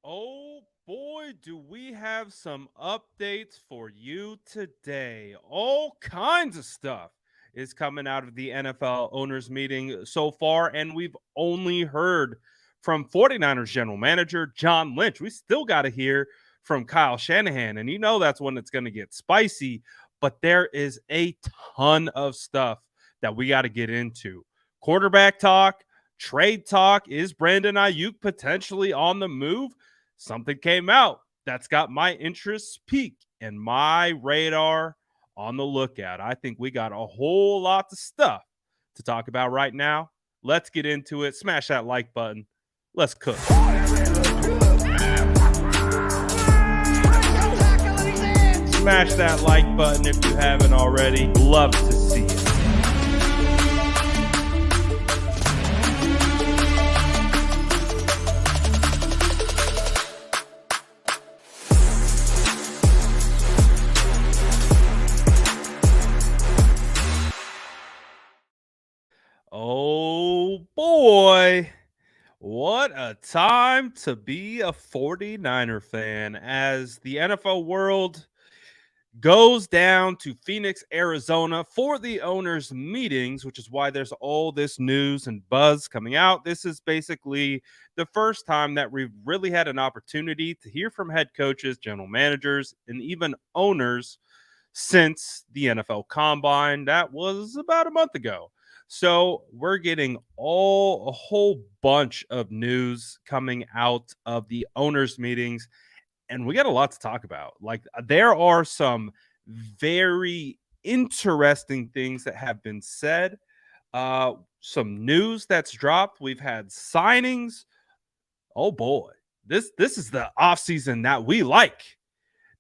Oh boy, do we have some updates for you today. All kinds of stuff is coming out of the NFL owners meeting so far, and we've only heard from 49ers general manager John Lynch. We still got to hear from Kyle Shanahan, and you know that's when it's going to get spicy, but there is a ton of stuff that we got to get into. Quarterback talk, trade talk, is Brandon Aiyuk potentially on the move? Something came out that's got my interests peaked and my radar on the lookout. I think we got a whole lot of stuff to talk about right now. Let's get into it. Smash that like button. Let's cook. Smash that like button if you haven't already. Love to see it. Oh boy, what a time to be a 49er fan as the NFL world goes down to Phoenix, Arizona for the owners' meetings, which is why there's all this news and buzz coming out. This is basically the first time that we've really had an opportunity to hear from head coaches, general managers, and even owners since the NFL Combine. That was about a month ago. So we're getting a whole bunch of news coming out of the owners' meetings, and we got a lot to talk about. Like, there are some very interesting things that have been said. Some news that's dropped. We've had signings. Oh boy, this is the offseason that we like.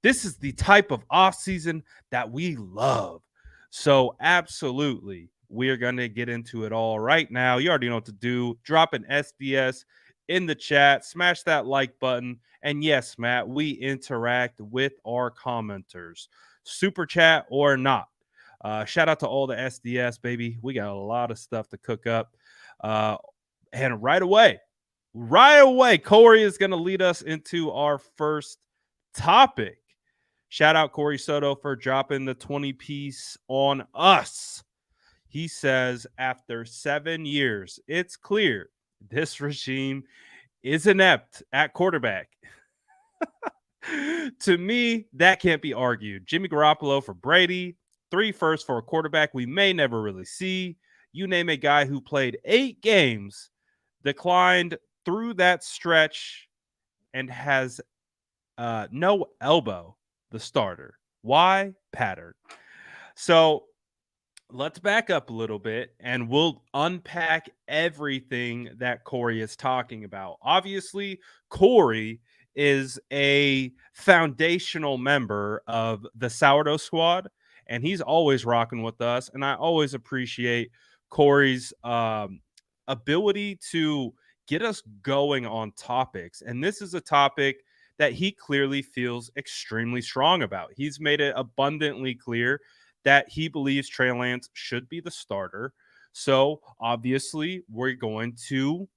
This is the type of offseason that we love. So, absolutely, we're going to get into it all right now. You already know what to do. Drop an SDS in the chat, smash that like button. And yes, Matt, we interact with our commenters, super chat or not. Shout out to all the SDS, baby. We got a lot of stuff to cook up. And right away, Corey is going to lead us into our first topic. Shout out Corey Soto for dropping the 20 piece on us. He says, after 7 years, it's clear this regime is inept at quarterback. To me, that can't be argued. Jimmy Garoppolo for Brady, 3 firsts for a quarterback we may never really see. You name a guy who played 8 games, declined through that stretch, and has no elbow, the starter. Why? Pattern. So let's back up a little bit and we'll unpack everything that Corey is talking about. Obviously, Corey is a foundational member of the Sourdough Squad, and he's always rocking with us. And I always appreciate Corey's ability to get us going on topics. And this is a topic that he clearly feels extremely strong about. He's made it abundantly clear that he believes Trey Lance should be the starter. So obviously, we're going to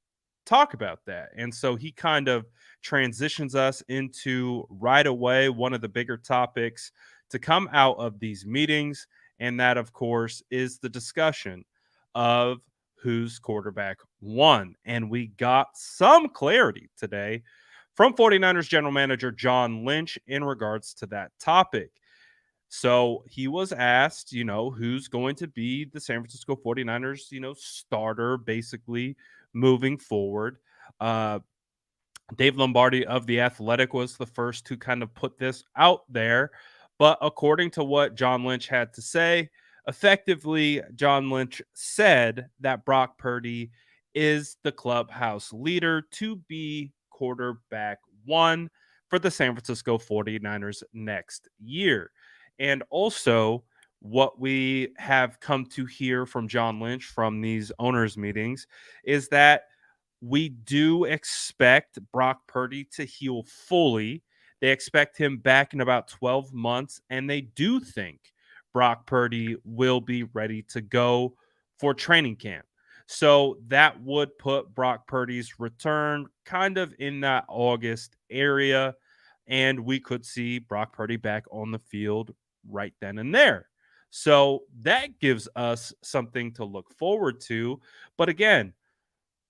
talk about that. And so he kind of transitions us into right away one of the bigger topics to come out of these meetings. And that, of course, is the discussion of who's quarterback one. And we got some clarity today from 49ers general manager John Lynch in regards to that topic. So he was asked, who's going to be the San Francisco 49ers, starter basically moving forward. Dave Lombardi of The Athletic was the first to kind of put this out there. But according to what John Lynch had to say, effectively, John Lynch said that Brock Purdy is the clubhouse leader to be quarterback one for the San Francisco 49ers next year. And also, what we have come to hear from John Lynch from these owners' meetings is that we do expect Brock Purdy to heal fully. They expect him back in about 12 months, and they do think Brock Purdy will be ready to go for training camp. So that would put Brock Purdy's return kind of in that August area. And we could see Brock Purdy back on the field right then and there. So that gives us something to look forward to. But again,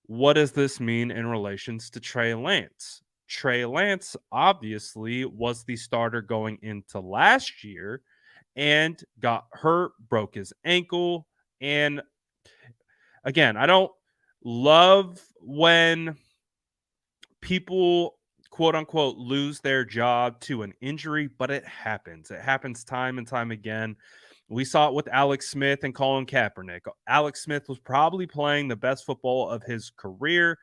what does this mean in relations to Trey Lance? Trey Lance obviously was the starter going into last year and got hurt, broke his ankle. And again, I don't love when people quote unquote lose their job to an injury, but it happens. It happens time and time again. We saw it with Alex Smith and Colin Kaepernick. Alex Smith was probably playing the best football of his career,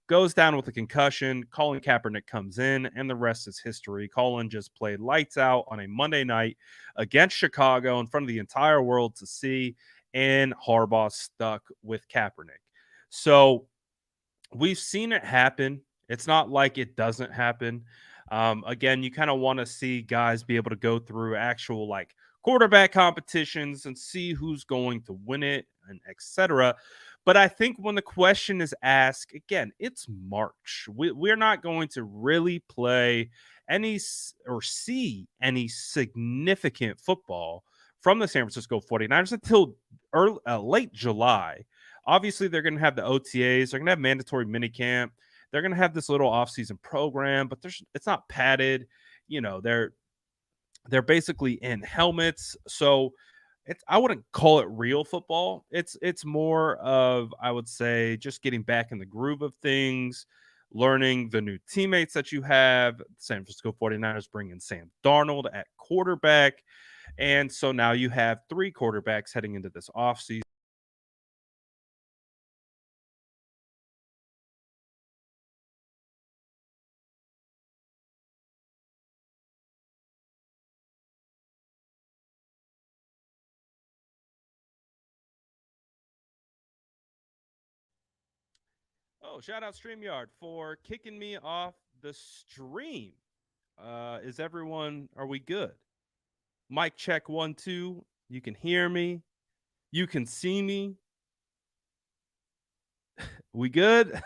goes down with a concussion. Colin Kaepernick comes in, and the rest is history. Colin just played lights out on a Monday night against Chicago in front of the entire world to see, and Harbaugh stuck with Kaepernick. So we've seen it happen. It's not like it doesn't happen. Again, you kind of want to see guys be able to go through actual like quarterback competitions and see who's going to win it and etc. But I think when the question is asked, again, it's March. We're not going to really play or see any significant football from the San Francisco 49ers until late July. Obviously, they're going to have the OTAs. They're going to have mandatory minicamp. They're going to have this little offseason program, but it's not padded. You know, they're basically in helmets. So I wouldn't call it real football. It's more of, I would say, just getting back in the groove of things, learning the new teammates that you have. San Francisco 49ers bring in Sam Darnold at quarterback. And so now you have 3 quarterbacks heading into this offseason. Oh, shout out StreamYard for kicking me off the stream. Is everyone, are we good? Mic check 1, 2. You can hear me. You can see me. We good?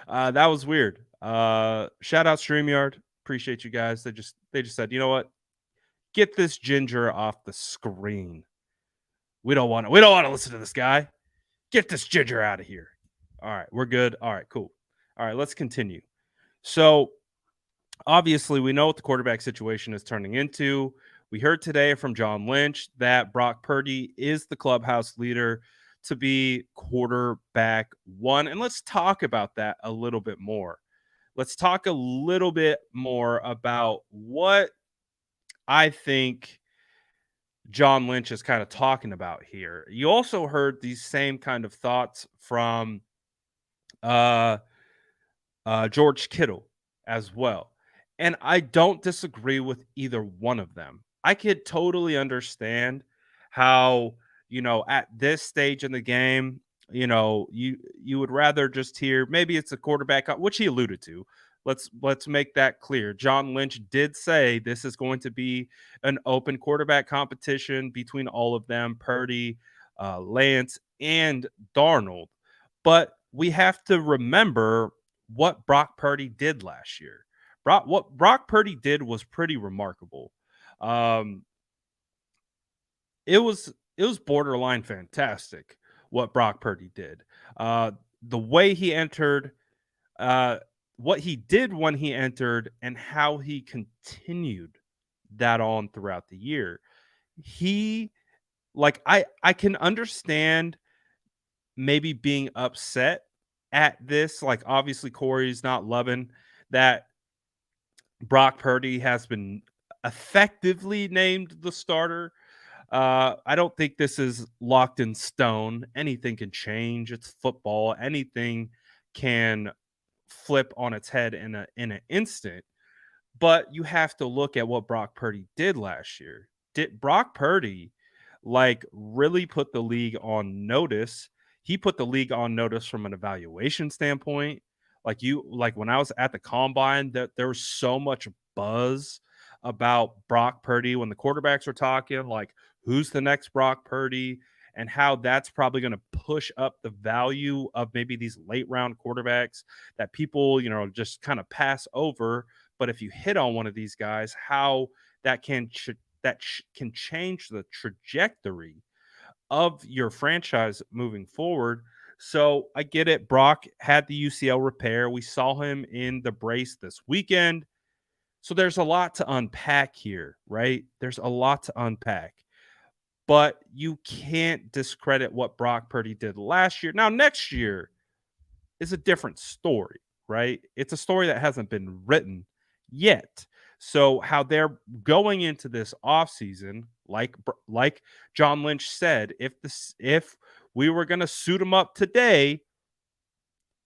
That was weird. Shout out StreamYard. Appreciate you guys. They just said, you know what? Get this ginger off the screen. We don't want to listen to this guy. Get this ginger out of here. All right, we're good. All right, cool. All right, let's continue. So obviously, we know what the quarterback situation is turning into. We heard today from John Lynch that Brock Purdy is the clubhouse leader to be quarterback 1. And let's talk about that a little bit more. Let's talk a little bit more about what I think John Lynch is kind of talking about here. You also heard these same kind of thoughts from George Kittle as well. And I don't disagree with either one of them. I could totally understand how, at this stage in the game, you would rather just hear maybe it's a quarterback, which he alluded to. Let's make that clear. John Lynch did say this is going to be an open quarterback competition between all of them, Purdy, Lance, and Darnold. But we have to remember what Brock Purdy did last year. What Brock Purdy did was pretty remarkable. Um, it was borderline fantastic what Brock Purdy did. The way he entered, what he did when he entered, and how he continued that on throughout the year. He I can understand maybe being upset at this. Like, obviously, Corey's not loving that Brock Purdy has been effectively named the starter. I don't think this is locked in stone. Anything can change. It's football. Anything can flip on its head in an instant. But you have to look at what Brock Purdy did last year. Did Brock Purdy really put the league on notice? He put the league on notice from an evaluation standpoint. Like when I was at the combine, that there was so much buzz about Brock Purdy when the quarterbacks were talking, like, who's the next Brock Purdy? and how that's probably going to push up the value of maybe these late round quarterbacks that people, just kind of pass over. But if you hit on one of these guys, how that can change the trajectory of your franchise moving forward. So I get it. Brock had the UCL repair. We saw him in the brace this weekend. So there's a lot to unpack here, right? There's a lot to unpack. But you can't discredit what Brock Purdy did last year. Now, next year is a different story, right? It's a story that hasn't been written yet. So how they're going into this offseason, like John Lynch said, if we were going to suit him up today,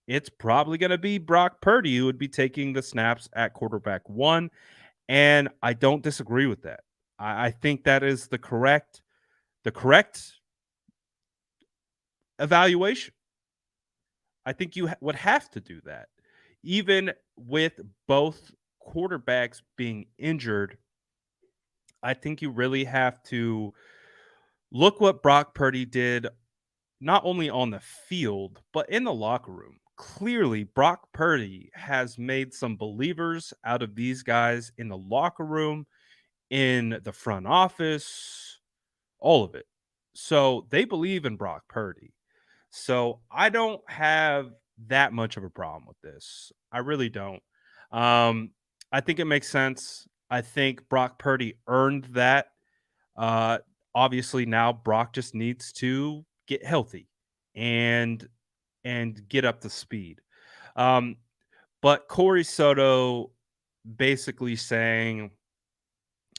it's probably going to be Brock Purdy who would be taking the snaps at quarterback 1. And I don't disagree with that. I think that is the correct evaluation. I think you would have to do that. Even with both quarterbacks being injured, I think you really have to look what Brock Purdy did, not only on the field, but in the locker room. Clearly, Brock Purdy has made some believers out of these guys in the locker room, in the front office, all of it. So they believe in Brock Purdy. So I don't have that much of a problem with this. I really don't. I think it makes sense. I think Brock Purdy earned that. Uh, Obviously, now Brock just needs to get healthy and get up to speed. Um, but Corey Soto basically saying,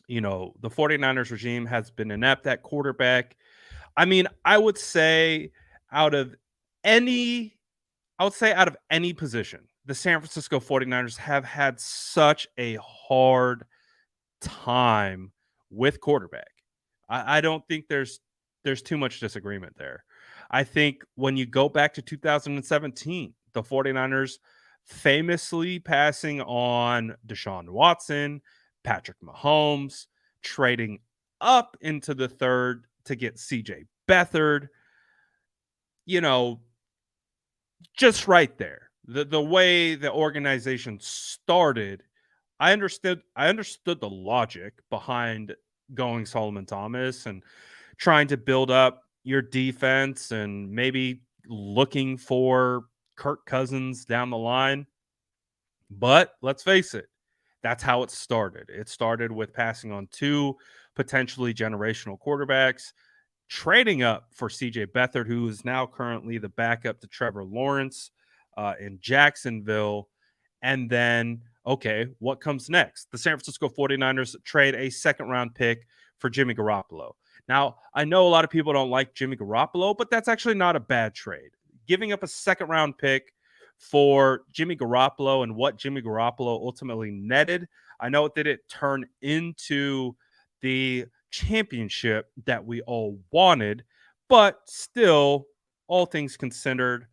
the 49ers regime has been inept at quarterback. I mean, out of any out of any position, the San Francisco 49ers have had such a hard time with quarterback. I don't think there's too much disagreement there. I think when you go back to 2017, the 49ers famously passing on Deshaun Watson, Patrick Mahomes, trading up into the third to get CJ Beathard, just right there. The way the organization started, I understood the logic behind going Solomon Thomas and trying to build up your defense and maybe looking for Kirk Cousins down the line. But let's face it, that's how it started. It started with passing on 2 potentially generational quarterbacks, trading up for CJ Beathard, who is now currently the backup to Trevor Lawrence in Jacksonville. And then, okay, what comes next? The San Francisco 49ers trade a second-round pick for Jimmy Garoppolo. Now, I know a lot of people don't like Jimmy Garoppolo, but that's actually not a bad trade. Giving up a second-round pick for Jimmy Garoppolo and what Jimmy Garoppolo ultimately netted, I know it didn't turn into the championship that we all wanted, but still, all things considered,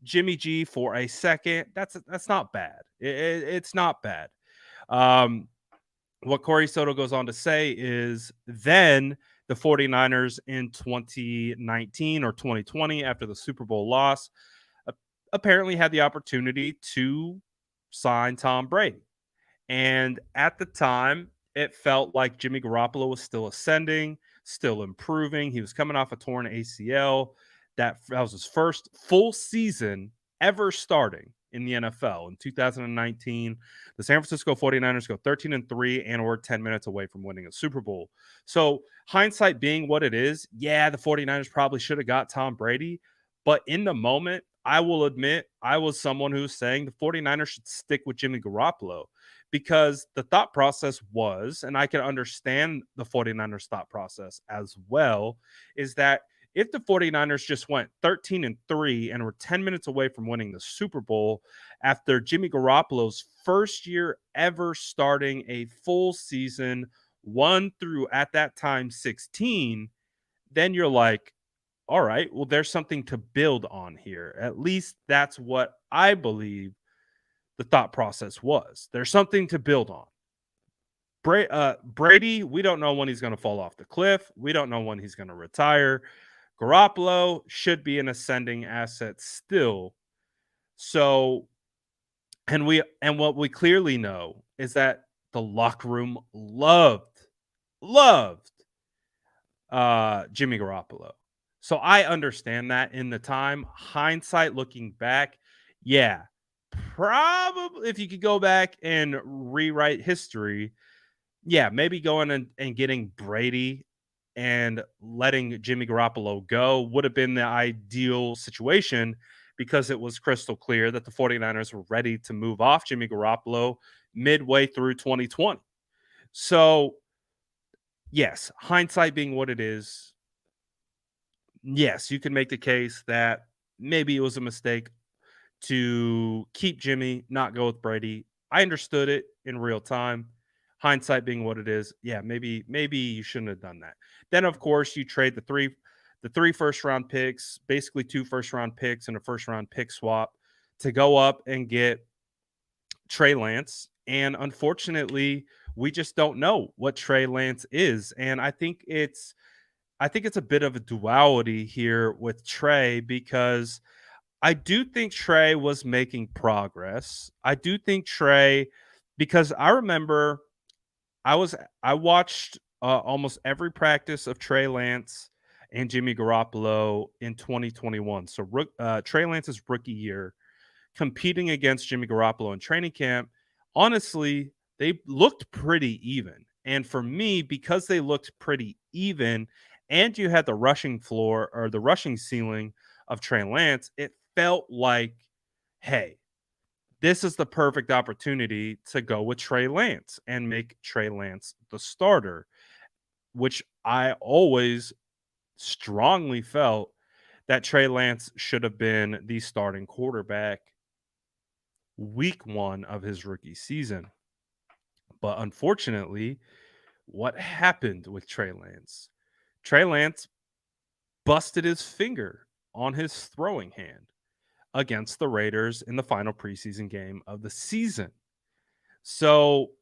Jimmy G for a second, that's not bad. It's not bad. What Corey Soto goes on to say is then the 49ers in 2019 or 2020, after the Super Bowl loss, apparently had the opportunity to sign Tom Brady. And at the time, it felt like Jimmy Garoppolo was still ascending, still improving. He was coming off a torn ACL. That was his first full season ever starting in the NFL. In 2019, the San Francisco 49ers go 13-3 and were 10 minutes away from winning a Super Bowl. So hindsight being what it is, yeah, the 49ers probably should have got Tom Brady. But in the moment, I will admit I was someone who was saying the 49ers should stick with Jimmy Garoppolo, because the thought process was, and I can understand the 49ers thought process as well, is that if the 49ers just went 13-3 and were 10 minutes away from winning the Super Bowl after Jimmy Garoppolo's first year ever starting a full season, 1 through at that time 16, then you're like, all right, well, there's something to build on here. At least that's what I believe the thought process was. There's something to build on. Brady, we don't know when he's going to fall off the cliff. We don't know when he's going to retire. Garoppolo should be an ascending asset still. So, and what we clearly know is that the locker room loved Jimmy Garoppolo. So I understand that in the time. Hindsight looking back, yeah, probably if you could go back and rewrite history, yeah, maybe going and getting Brady and letting Jimmy Garoppolo go would have been the ideal situation because it was crystal clear that the 49ers were ready to move off Jimmy Garoppolo midway through 2020. So, yes, hindsight being what it is, yes, you can make the case that maybe it was a mistake to keep Jimmy, not go with Brady. I understood it in real time. Hindsight being what it is, yeah, maybe you shouldn't have done that. Then of course you trade the three first round picks, basically 2 first round picks and a first round pick swap to go up and get Trey Lance. And unfortunately, we just don't know what Trey Lance is. And I think it's a bit of a duality here with Trey because I do think Trey was making progress. I do think Trey, because I remember I watched almost every practice of Trey Lance and Jimmy Garoppolo in 2021. So Trey Lance's rookie year, competing against Jimmy Garoppolo in training camp. Honestly, they looked pretty even. And for me, because they looked pretty even, and you had the rushing floor or the rushing ceiling of Trey Lance, it felt like, hey, this is the perfect opportunity to go with Trey Lance and make Trey Lance the starter, which I always strongly felt that Trey Lance should have been the starting quarterback week 1 of his rookie season. But unfortunately, what happened with Trey Lance? Trey Lance busted his finger on his throwing hand against the Raiders in the final preseason game of the season. So,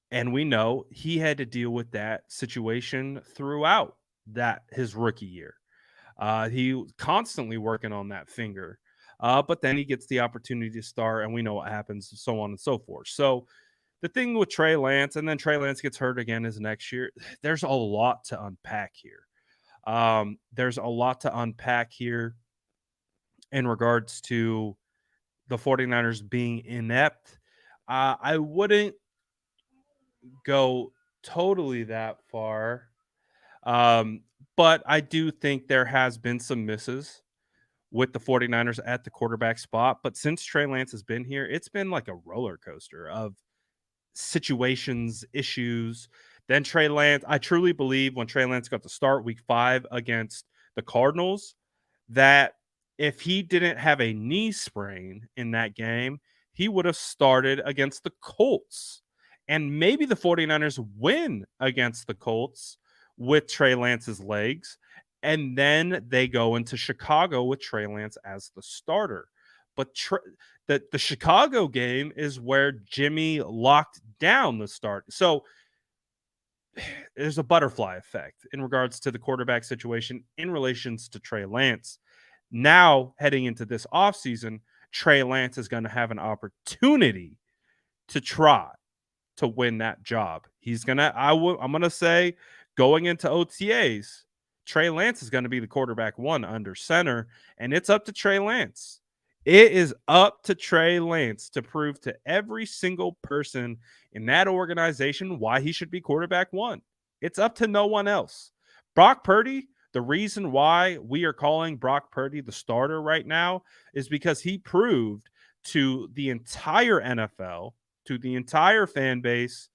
and we know he had to deal with that situation throughout that his rookie year. He was constantly working on that finger. But then he gets the opportunity to start, and we know what happens, so on and so forth. So the thing with Trey Lance, and then Trey Lance gets hurt again his next year. There's a lot to unpack here. There's a lot to unpack here in regards to the 49ers being inept. I wouldn't go totally that far. Um, but I do think there has been some misses with the 49ers at the quarterback spot. But since Trey Lance has been here, it's been like a roller coaster of situations, issues. Then Trey Lance, I truly believe when Trey Lance got to start week 5 against the Cardinals, that if he didn't have a knee sprain in that game, he would have started against the Colts. And maybe the 49ers win against the Colts with Trey Lance's legs. And then they go into Chicago with Trey Lance as the starter. But the Chicago game is where Jimmy locked down the start. So there's a butterfly effect in regards to the quarterback situation in relations to Trey Lance. Now, heading into this offseason, Trey Lance is going to have an opportunity to try to win that job. I'm going to say going into OTAs, Trey Lance is going to be the quarterback 1 under center, and it's up to Trey Lance. It is up to Trey Lance to prove to every single person in that organization why he should be quarterback 1. It's up to no one else. Brock Purdy, the reason why we are calling Brock Purdy the starter right now is because he proved to the entire NFL, to the entire fan base,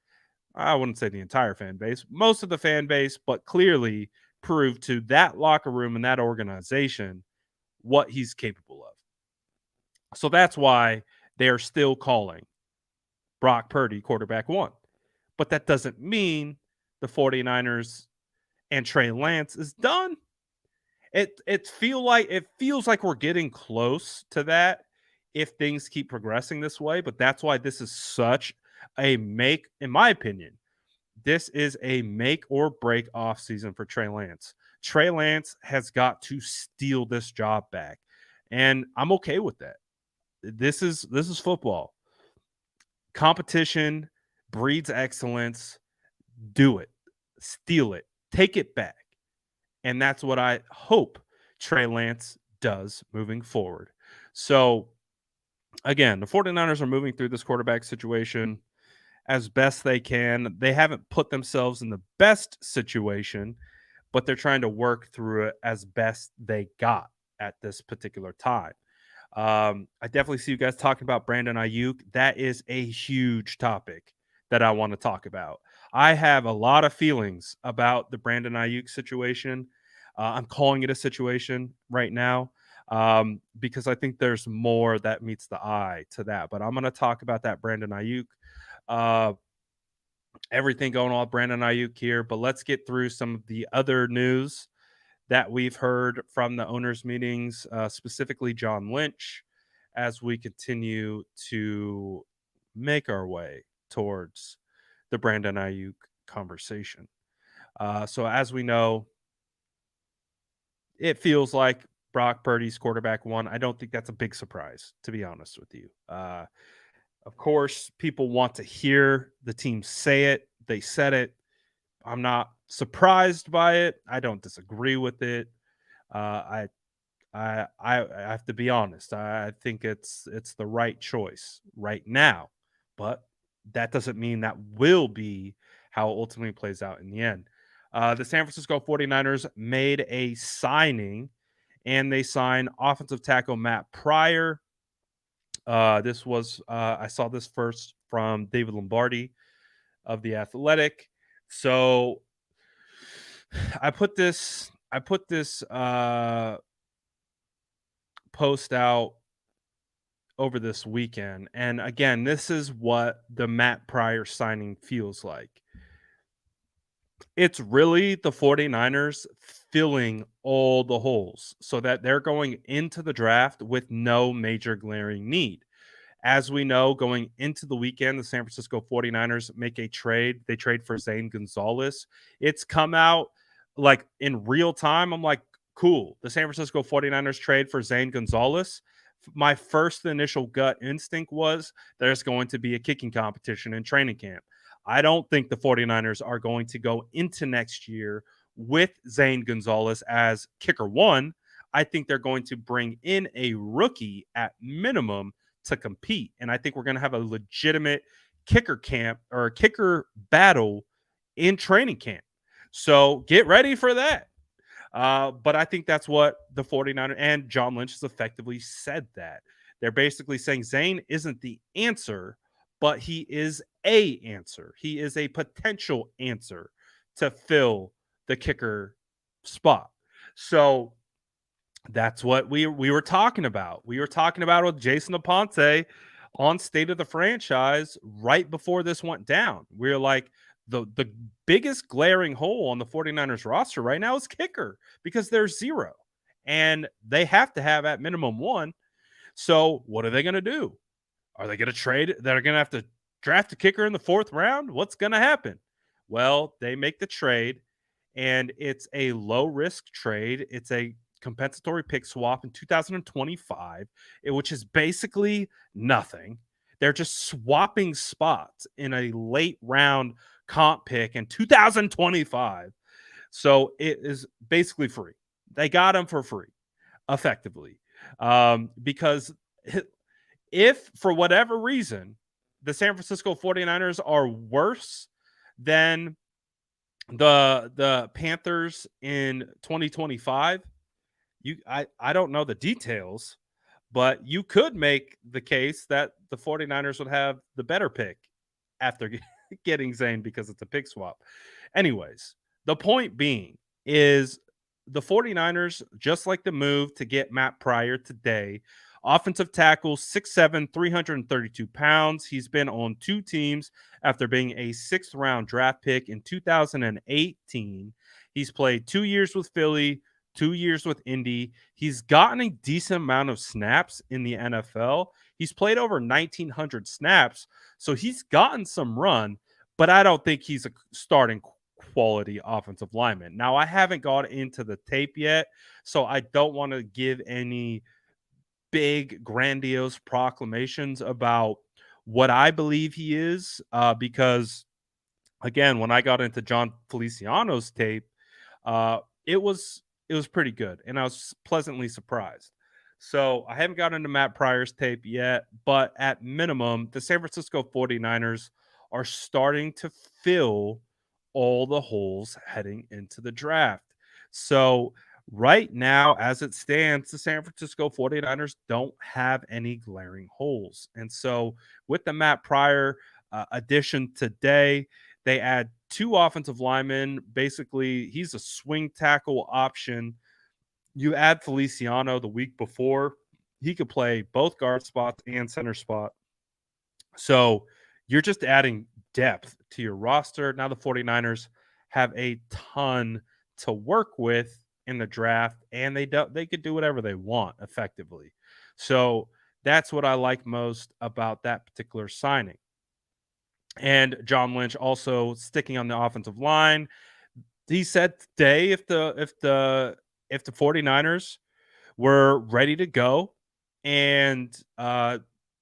I wouldn't say the entire fan base, most of the fan base, but clearly proved to that locker room and that organization what he's capable of. So that's why they are still calling Brock Purdy quarterback 1. But that doesn't mean the 49ers and Trey Lance is done. It feels like we're getting close to that if things keep progressing this way. But that's why this is such a in my opinion, this is a make or break offseason for Trey Lance. Trey Lance has got to steal this job back. And I'm okay with that. This is football. Competition breeds excellence. Do it. Steal it. Take it back. And that's what I hope Trey Lance does moving forward. So, again, the 49ers are moving through this quarterback situation as best they can. They haven't put themselves in the best situation, but they're trying to work through it as best they got at this particular time. I definitely see you guys talking about Brandon Aiyuk. That is a huge topic that I want to talk about. I have a lot of feelings about the Brandon Aiyuk situation. I'm calling it a situation right now because I think there's more that meets the eye to that. But I'm going to talk about that Brandon Aiyuk. Everything going on with Brandon Aiyuk here. But let's get through some of the other news that we've heard from the owners' meetings, specifically John Lynch, as we continue to make our way towards the Brandon Aiyuk conversation. So as we know, it feels like Brock Purdy's quarterback one. I don't think that's a big surprise, to be honest with you. Of course, people want to hear the team say it. They said it. I'm not surprised by it. I don't disagree with it. I have to be honest. I think it's the right choice right now, but that doesn't mean that will be how it ultimately plays out in the end. The San Francisco 49ers made a signing, and they signed offensive tackle Matt Pryor. This was I saw this first from David Lombardi of The Athletic. So I put this post out over this weekend. And again, this is what the Matt Pryor signing feels like. It's really the 49ers filling all the holes so that they're going into the draft with no major glaring need. As we know, going into the weekend, the San Francisco 49ers make a trade. They trade for Zane Gonzalez. It's come out like in real time. I'm like, cool. The San Francisco 49ers trade for Zane Gonzalez. My first initial gut instinct was there's going to be a kicking competition in training camp. I don't think the 49ers are going to go into next year with Zane Gonzalez as kicker one. I think they're going to bring in a rookie at minimum to compete. And I think we're going to have a legitimate kicker camp or a kicker battle in training camp. So get ready for that. But I think that's what the 49ers and John Lynch has effectively said that. They're basically saying Zane isn't the answer, but he is a answer. He is a potential answer to fill the kicker spot. So that's what we were talking about. We were talking about with Jason Aponte on State of the Franchise right before this went down. We were like, the biggest glaring hole on the 49ers roster right now is kicker because there's zero. And they have to have at minimum one. So what are they going to do? Are they going to trade? They're going to have to draft a kicker in the 4th round? What's going to happen? Well, they make the trade, and it's a low-risk trade. It's a compensatory pick swap in 2025, which is basically nothing. They're just swapping spots in a late round comp pick in 2025. So it is basically free. They got him for free, effectively. Because if for whatever reason the San Francisco 49ers are worse than the Panthers in 2025, I don't know the details, but you could make the case that the 49ers would have the better pick after getting Zane because it's a pick swap. Anyways, the point being is the 49ers, just like the move to get Matt Pryor today, offensive tackle, 6'7", 332 pounds. He's been on 2 teams after being a 6th round draft pick in 2018. He's played 2 years with Philly, 2 years with Indy. He's gotten a decent amount of snaps in the NFL. He's played over 1,900 snaps, so he's gotten some run, but I don't think he's a starting quality offensive lineman. Now, I haven't got into the tape yet, so I don't want to give any big, grandiose proclamations about what I believe he is, because again, when I got into John Feliciano's tape, uh, it was it was pretty good, and I was pleasantly surprised. So I haven't gotten into Matt Pryor's tape yet, but at minimum, the San Francisco 49ers are starting to fill all the holes heading into the draft. So right now, as it stands, the San Francisco 49ers don't have any glaring holes. And so with the Matt Pryor addition today, they add two offensive linemen. Basically, he's a swing tackle option. You add Feliciano the week before, he could play both guard spots and center spot. So you're just adding depth to your roster. Now the 49ers have a ton to work with in the draft, and they could do whatever they want effectively. So that's what I like most about that particular signing. And John Lynch also sticking on the offensive line. He said today if the 49ers were ready to go and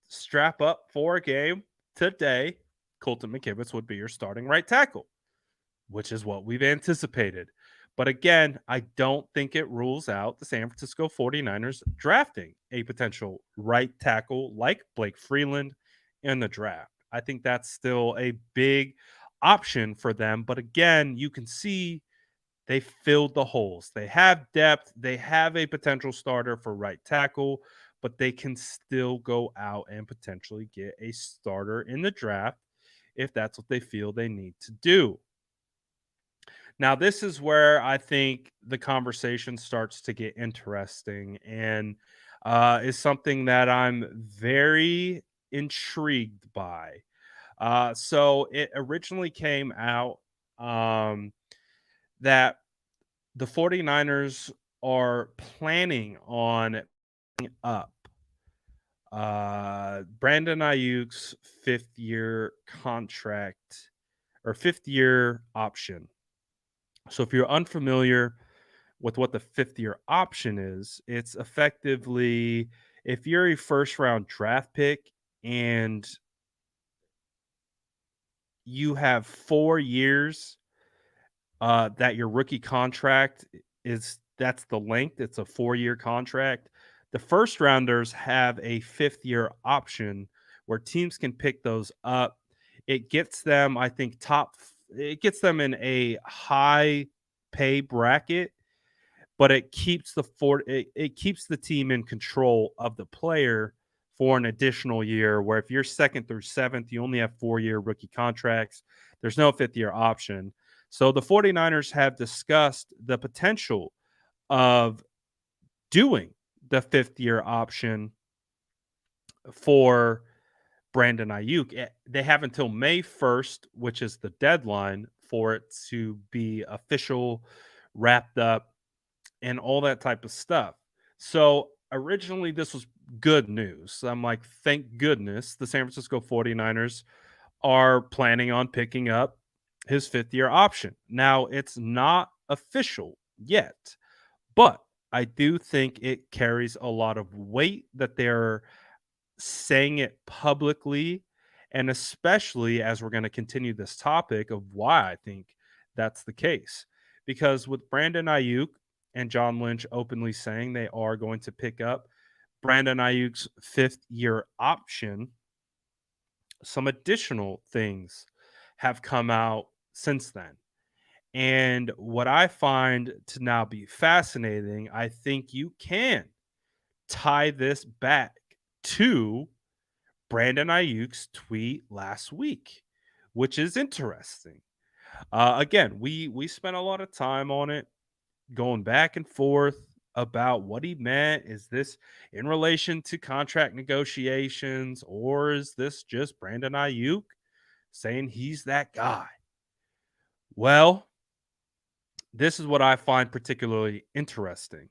strap up for a game today, Colton McKivitz would be your starting right tackle, which is what we've anticipated. But again, I don't think it rules out the San Francisco 49ers drafting a potential right tackle like Blake Freeland in the draft. I think that's still a big option for them. But again, you can see they filled the holes. They have depth. They have a potential starter for right tackle, but they can still go out and potentially get a starter in the draft if that's what they feel they need to do. Now, this is where I think the conversation starts to get interesting and is something that I'm very intrigued by. So it originally came out that the 49ers are planning on up Brandon Ayuk's fifth-year contract or fifth-year option. So if you're unfamiliar with what the fifth-year option is, it's effectively if you're a first-round draft pick and you have 4 years that your rookie contract that's the length. It's a 4-year contract. The first rounders have a fifth-year option where teams can pick those up. It gets them, I think, it gets them in a high pay bracket, but it keeps it keeps the team in control of the player for an additional year. Where if you're second through seventh, you only have 4-year rookie contracts. There's no fifth-year option. So the 49ers have discussed the potential of doing the fifth-year option for Brandon Aiyuk. They have until May 1st, which is the deadline for it to be official, wrapped up, and all that type of stuff. So originally this was good news. I'm like, thank goodness the San Francisco 49ers are planning on picking up his fifth-year option. Now, it's not official yet, but I do think it carries a lot of weight that they're saying it publicly, and especially as we're going to continue this topic of why I think that's the case. Because with Brandon Ayuk and John Lynch openly saying they are going to pick up Brandon Ayuk's fifth-year option, some additional things have come out since then. And what I find to now be fascinating, I think you can tie this back to Brandon Ayuk's tweet last week, which is interesting. Again, we spent a lot of time on it, going back and forth about what he meant. Is this in relation to contract negotiations, or is this just Brandon Aiyuk saying he's that guy? Well, this is what I find particularly interesting.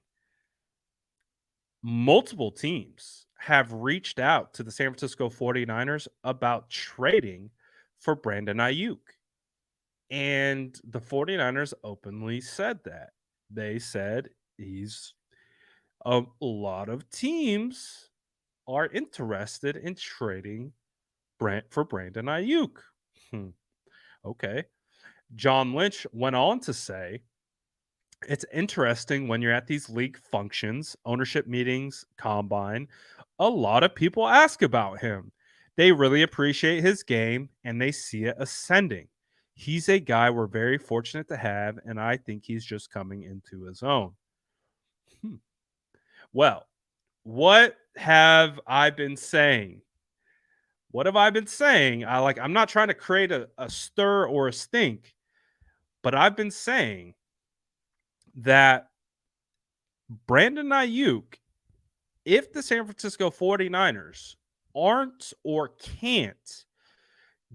Multiple teams have reached out to the San Francisco 49ers about trading for Brandon Aiyuk. And the 49ers openly said that. They said he's a lot of teams are interested in trading for Brandon Aiyuk. Hmm, okay. John Lynch went on to say, it's interesting when you're at these league functions, ownership meetings, combine, a lot of people ask about him. They really appreciate his game and they see it ascending. He's a guy we're very fortunate to have, and I think he's just coming into his own. Hmm. Well, what have I been saying? What have I been saying? I'm not trying to create a stir or a stink, but I've been saying that Brandon Ayuk, if the San Francisco 49ers aren't or can't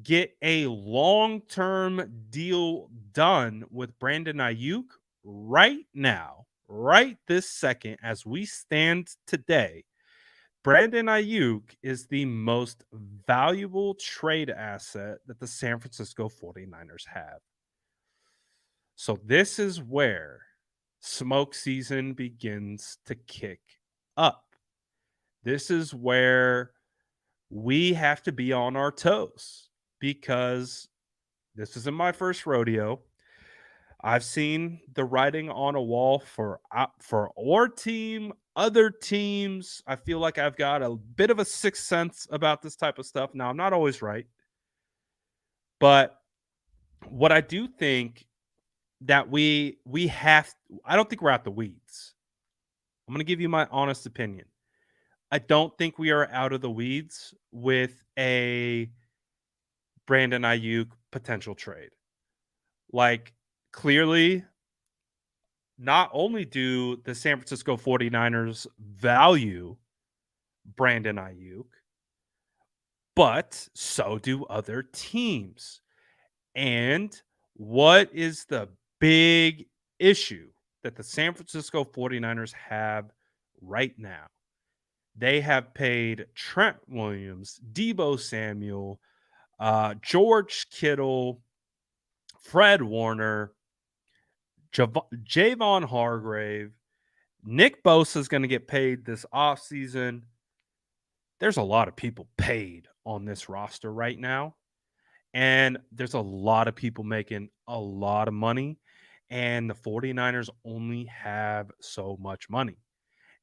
get a long-term deal done with Brandon Ayuk right now, right this second, as we stand today, Brandon Ayuk is the most valuable trade asset that the San Francisco 49ers have. So this is where smoke season begins to kick up. This is where we have to be on our toes because this isn't my first rodeo. I've seen the writing on a wall for our team, other teams. I feel like I've got a bit of a sixth sense about this type of stuff. Now, I'm not always right, but what I do think that we have, I don't think we're out the weeds. I'm going to give you my honest opinion. I don't think we are out of the weeds with a Brandon Ayuk potential trade. Like, clearly, not only do the San Francisco 49ers value Brandon Ayuk, but so do other teams. And what is the big issue that the San Francisco 49ers have right now? They have paid Trent Williams, Debo Samuel, George Kittle, Fred Warner, Javon Hargrave. Nick Bosa is going to get paid this offseason. There's a lot of people paid on this roster right now. And there's a lot of people making a lot of money. And the 49ers only have so much money.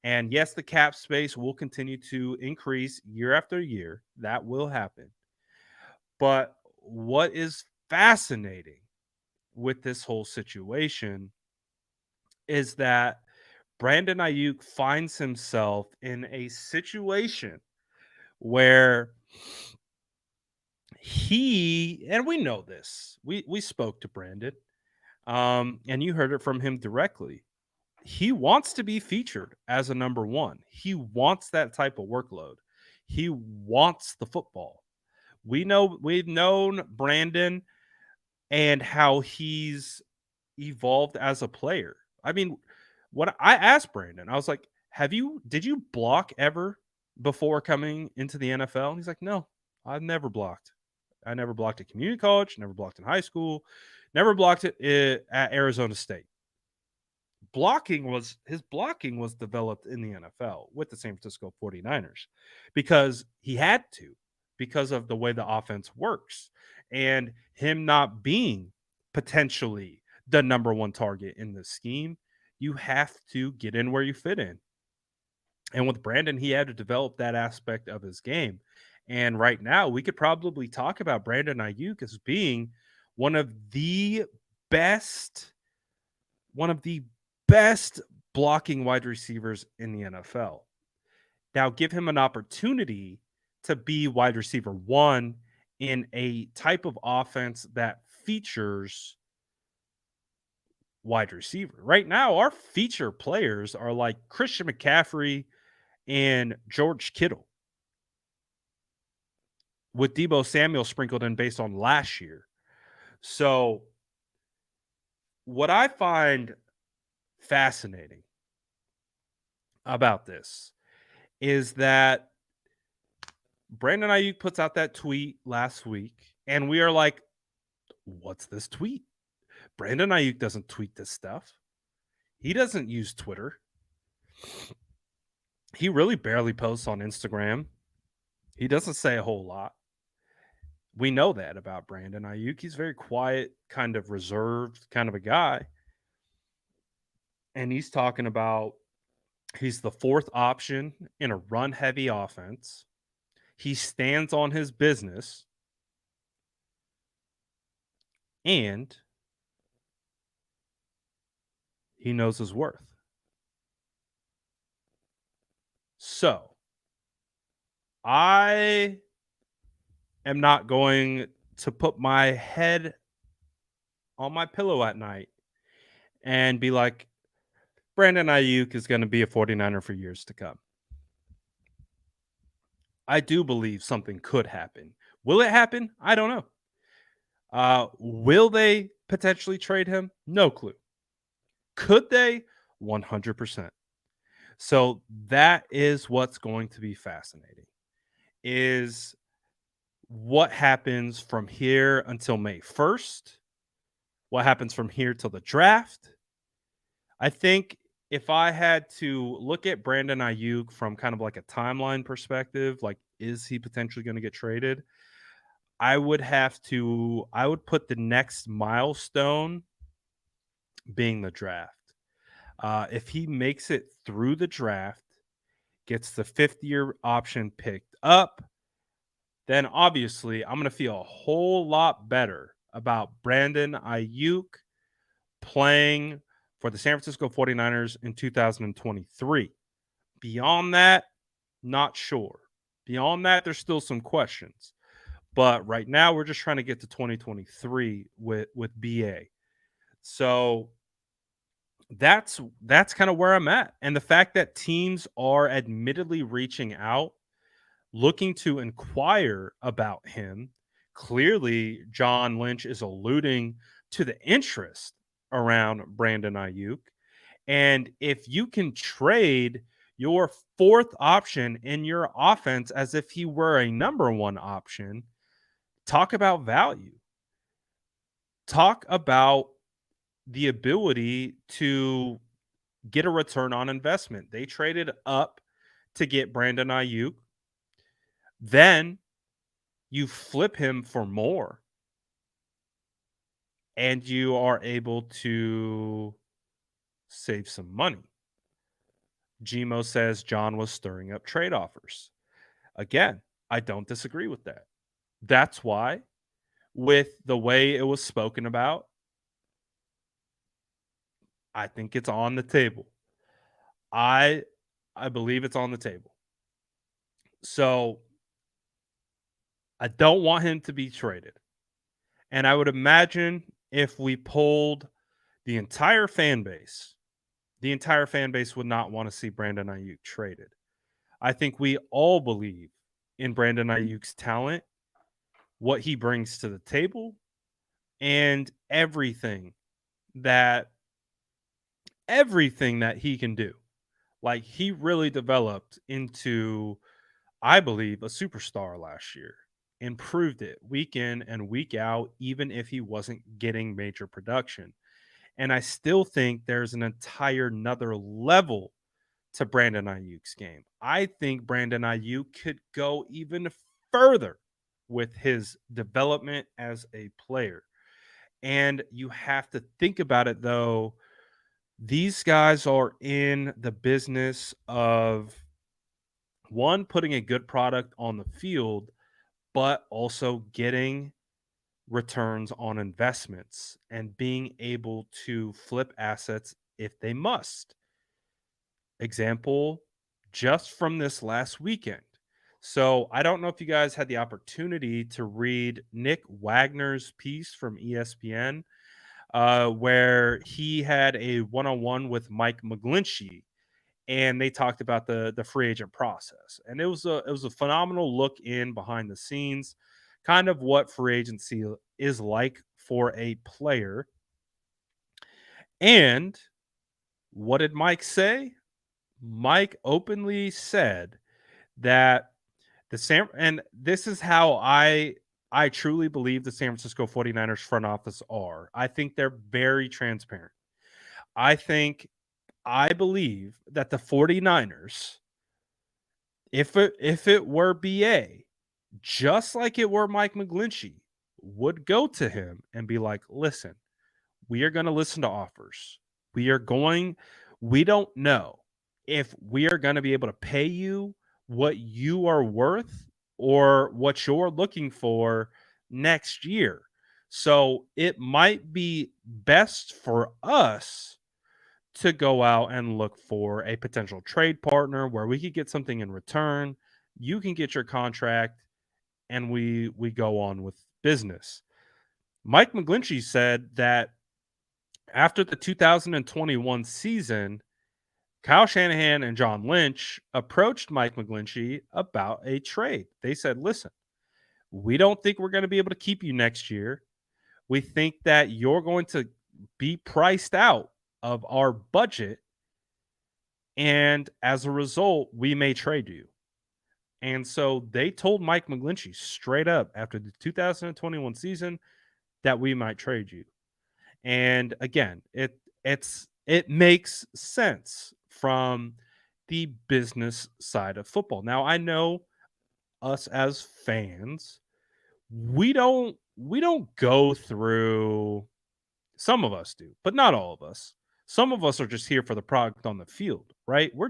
And yes, the cap space will continue to increase year after year. That will happen. But what is fascinating with this whole situation is that Brandon Ayuk finds himself in a situation where and we know this. We spoke to Brandon, and you heard it from him directly. He wants to be featured as a number one. He wants that type of workload. He wants the football. We've known Brandon and how he's evolved as a player. I mean, what I asked Brandon, I was like, did you block ever before coming into the NFL? And he's like, no, I've never blocked. I never blocked at community college, never blocked in high school, never blocked it at Arizona State. His blocking was developed in the NFL with the San Francisco 49ers because he had to, because of the way the offense works and him not being potentially the number one target in the scheme. You have to get in where you fit in. And with Brandon, he had to develop that aspect of his game. And right now, we could probably talk about Brandon Aiyuk as being one of the best blocking wide receivers in the NFL. Now, give him an opportunity to be wide receiver one in a type of offense that features wide receiver. Right now, our feature players are like Christian McCaffrey and George Kittle, with Debo Samuel sprinkled in based on last year. So, what I find fascinating about this is that Brandon Ayuk puts out that tweet last week, and we are like, What's this tweet? Brandon Aiyuk doesn't tweet this stuff. He doesn't use Twitter. He really barely posts on Instagram. He doesn't say a whole lot. We know that about Brandon Aiyuk. He's very quiet, kind of reserved, kind of a guy. And he's talking about he's the fourth option in a run heavy offense. He stands on his business. And he knows his worth. So I am not going to put my head on my pillow at night and be like, Brandon Aiyuk is going to be a 49er for years to come. I do believe something could happen. Will it happen? I don't know. Will they potentially trade him? No clue. Could they? 100%. So that is what's going to be fascinating. Is what happens from here until May 1st? What happens from here till the draft? I think if I had to look at Brandon Aiyuk from kind of like a timeline perspective, like is he potentially going to get traded? I would put the next milestone being the draft. If he makes it through the draft, gets the 5th-year option picked up, then obviously I'm going to feel a whole lot better about Brandon Aiyuk playing for the San Francisco 49ers in 2023. Beyond that, not sure. Beyond that, there's still some questions. But right now, we're just trying to get to 2023 with BA. So that's kind of where I'm at. And the fact that teams are admittedly reaching out, looking to inquire about him. Clearly, John Lynch is alluding to the interest around Brandon Aiyuk. And if you can trade your fourth option in your offense as if he were a number one option, talk about value. Talk about the ability to get a return on investment. They traded up to get Brandon Aiyuk. Then you flip him for more and you are able to save some money. Gmo says John was stirring up trade offers. Again, I don't disagree with that. That's why, with the way it was spoken about, I think it's on the table. I believe it's on the table. So I don't want him to be traded. And I would imagine if we polled the entire fan base would not want to see Brandon Aiyuk traded. I think we all believe in Brandon Aiyuk's talent, what he brings to the table, and everything that he can do. Like, he really developed into, I believe, a superstar last year and proved it week in and week out, even if he wasn't getting major production. And I still think there's an entire another level to Brandon Aiyuk's game. I think Brandon Aiyuk could go even further with his development as a player. And you have to think about it, though. These guys are in the business of, one, putting a good product on the field, but also getting returns on investments and being able to flip assets if they must. Example, just from this last weekend. So I don't know if you guys had the opportunity to read Nick Wagner's piece from ESPN, where he had a one-on-one with Mike McGlinchey, and they talked about the free agent process. And it was a phenomenal look in behind the scenes, kind of what free agency is like for a player. And what did Mike say? Mike openly said that and this is how I I truly believe the San Francisco 49ers front office are. I think they're very transparent. I believe that the 49ers, if it were BA, just like it were Mike McGlinchey, would go to him and be like, listen, we are going to listen to offers. We don't know if we are going to be able to pay you what you are worth or what you're looking for next year. So it might be best for us to go out and look for a potential trade partner where we could get something in return. You can get your contract and we go on with business. Mike McGlinchey said that after the 2021 season, Kyle Shanahan and John Lynch approached Mike McGlinchey about a trade. They said, listen, we don't think we're going to be able to keep you next year. We think that you're going to be priced out of our budget. And as a result, we may trade you. And so they told Mike McGlinchey straight up after the 2021 season that we might trade you. And again, it makes sense from the business side of football. Now, I know us as fans, we don't go through, some of us do, but not all of us. Some of us are just here for the product on the field, right? We're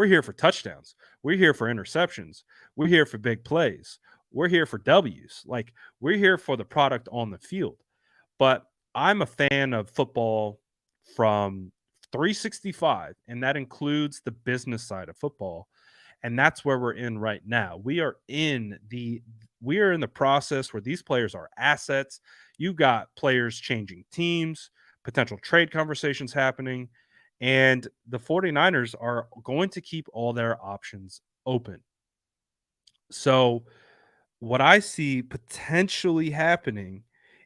here for touchdowns. We're here for interceptions. We're here for big plays. We're here for W's. Like, we're here for the product on the field. But I'm a fan of football from 365, and that includes the business side of football. And that's where we're in right now. We are in the process where these players are assets. You got players changing teams, potential trade conversations happening, and the 49ers are going to keep all their options open. So what I see potentially happening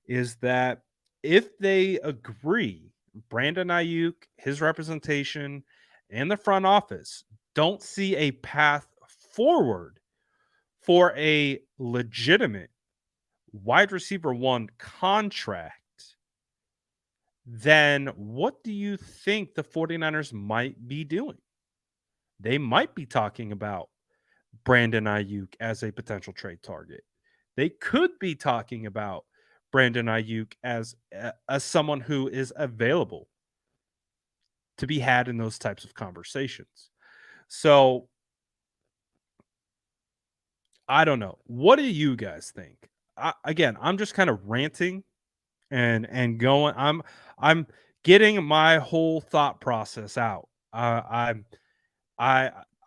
is that if they agree, Brandon Aiyuk, his representation, and the front office don't see a path forward for a legitimate wide receiver one contract, then what do you think the 49ers might be doing? They might be talking about Brandon Aiyuk as a potential trade target. They could be talking about Brandon Aiyuk as someone who is available to be had in those types of conversations. So I don't know. What do you guys think? Again, I'm just kind of ranting and going. I'm getting my whole thought process out. I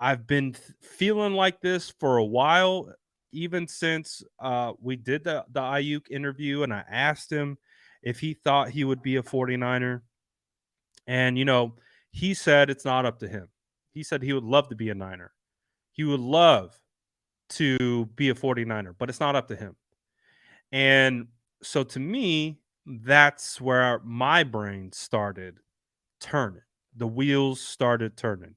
I've been feeling like this for a while, even since we did the Ayuk interview, and I asked him if he thought he would be a 49er. And he said it's not up to him. He said he would love to be a Niner. He would love to be a 49er, but it's not up to him. And so to me, that's where my brain started turning. The wheels started turning.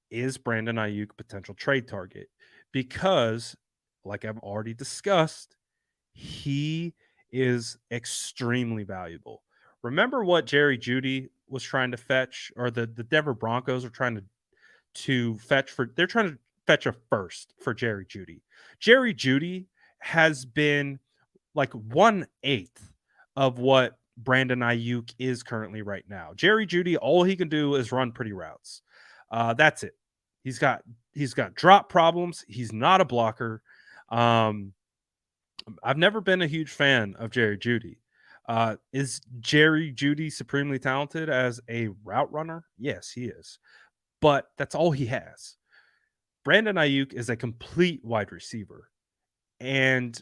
Is Brandon Ayuk a potential trade target? Because, like I've already discussed, he is extremely valuable. Remember what Jerry Jeudy was trying to fetch, or the Denver Broncos are trying to fetch for? They're trying to fetch a first for Jerry Jeudy. Jerry Jeudy has been like 1/8 of what Brandon Ayuk is currently right now. Jerry Jeudy, all he can do is run pretty routes. That's it. He's got drop problems. He's not a blocker. I've never been a huge fan of Jerry Jeudy. Is Jerry Jeudy supremely talented as a route runner? Yes, he is. But that's all he has. Brandon Ayuk is a complete wide receiver. And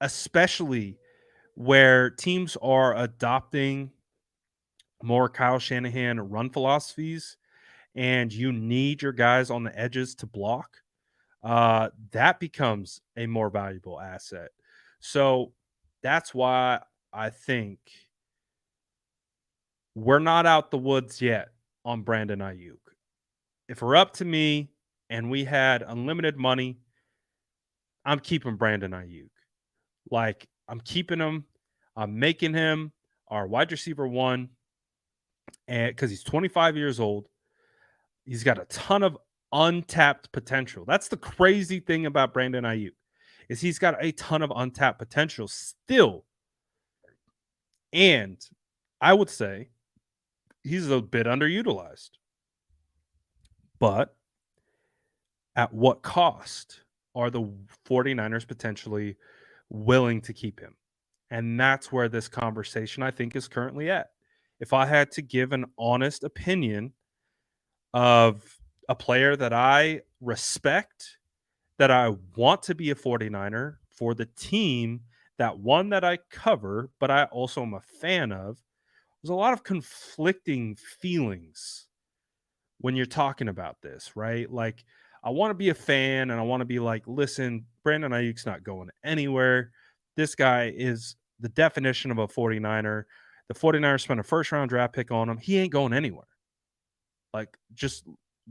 especially where teams are adopting more Kyle Shanahan run philosophies and you need your guys on the edges to block, that becomes a more valuable asset. So that's why I think we're not out the woods yet on Brandon Ayuk. If we're up to me and we had unlimited money, I'm keeping Brandon Ayuk. Like, I'm keeping him. I'm making him our wide receiver 1, and because he's 25 years old. He's got a ton of untapped potential. That's the crazy thing about Brandon Aiyuk, is he's got a ton of untapped potential still. And I would say he's a bit underutilized. But at what cost are the 49ers potentially willing to keep him? And that's where this conversation, I think, is currently at. If I had to give an honest opinion of a player that I respect, that I want to be a 49er for the team, that one that I cover, but I also am a fan of, there's a lot of conflicting feelings when you're talking about this, right? Like, I want to be a fan and I want to be like, listen, Brandon Ayuk's not going anywhere. This guy is the definition of a 49er. The 49ers spent a first round draft pick on him. He ain't going anywhere. Like, just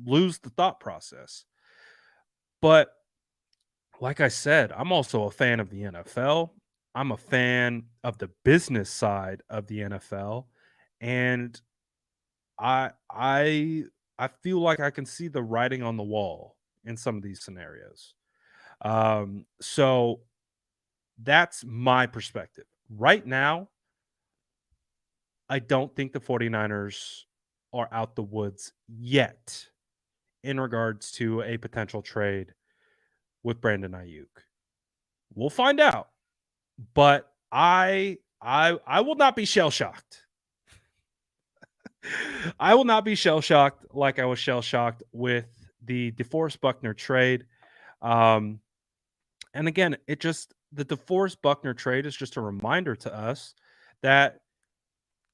lose the thought process. But like I said, I'm also a fan of the NFL. I'm a fan of the business side of the NFL. And I I I feel like I can see the writing on the wall in some of these scenarios. So that's my perspective. Right now, I don't think the 49ers are out the woods yet in regards to a potential trade with Brandon Ayuk. We'll find out, but I will not be shell shocked. I will not be shell shocked like I was shell shocked with the DeForest Buckner trade. Um, and again, the DeForest Buckner trade is just a reminder to us that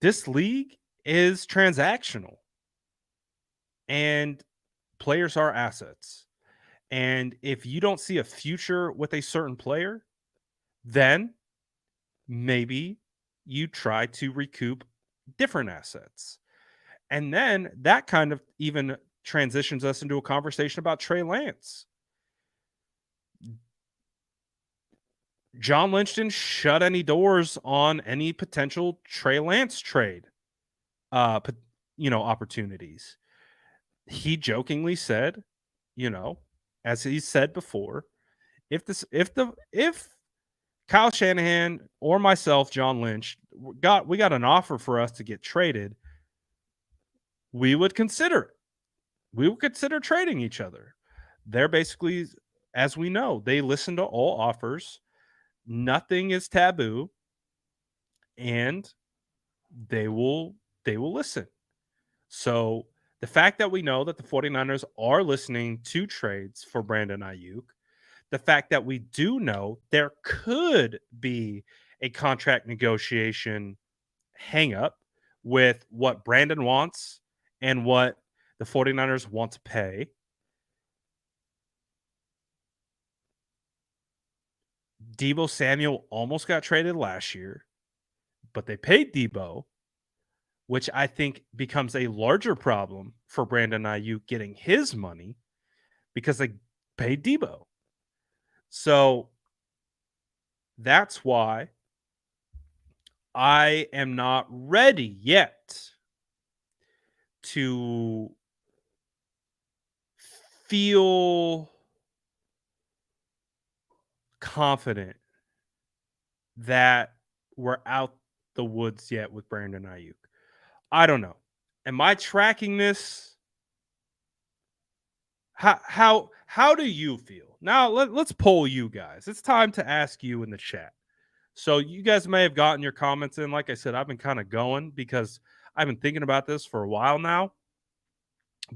this league is transactional and players are assets. And if you don't see a future with a certain player, then maybe you try to recoup different assets. And then that kind of even transitions us into a conversation about Trey Lance. John Lynch didn't shut any doors on any potential Trey Lance trade, opportunities. He jokingly said, as he said before, if Kyle Shanahan or myself, John Lynch, we got an offer for us to get traded, we would consider it. We would consider trading each other. They're basically, as we know, they listen to all offers. Nothing is taboo, and they will listen. So the fact that we know that the 49ers are listening to trades for Brandon Aiyuk, the fact that we do know there could be a contract negotiation hang up with what Brandon wants and what the 49ers want to pay. Deebo Samuel almost got traded last year, but they paid Deebo, which I think becomes a larger problem for Brandon Aiyuk getting his money because they paid Deebo. So that's why I am not ready yet to feel confident that we're out the woods yet with Brandon Aiyuk. I don't know. Am I tracking this? How do you feel? Now let's poll you guys. It's time to ask you in the chat. So you guys may have gotten your comments in. Like I said, I've been kind of going because I've been thinking about this for a while now.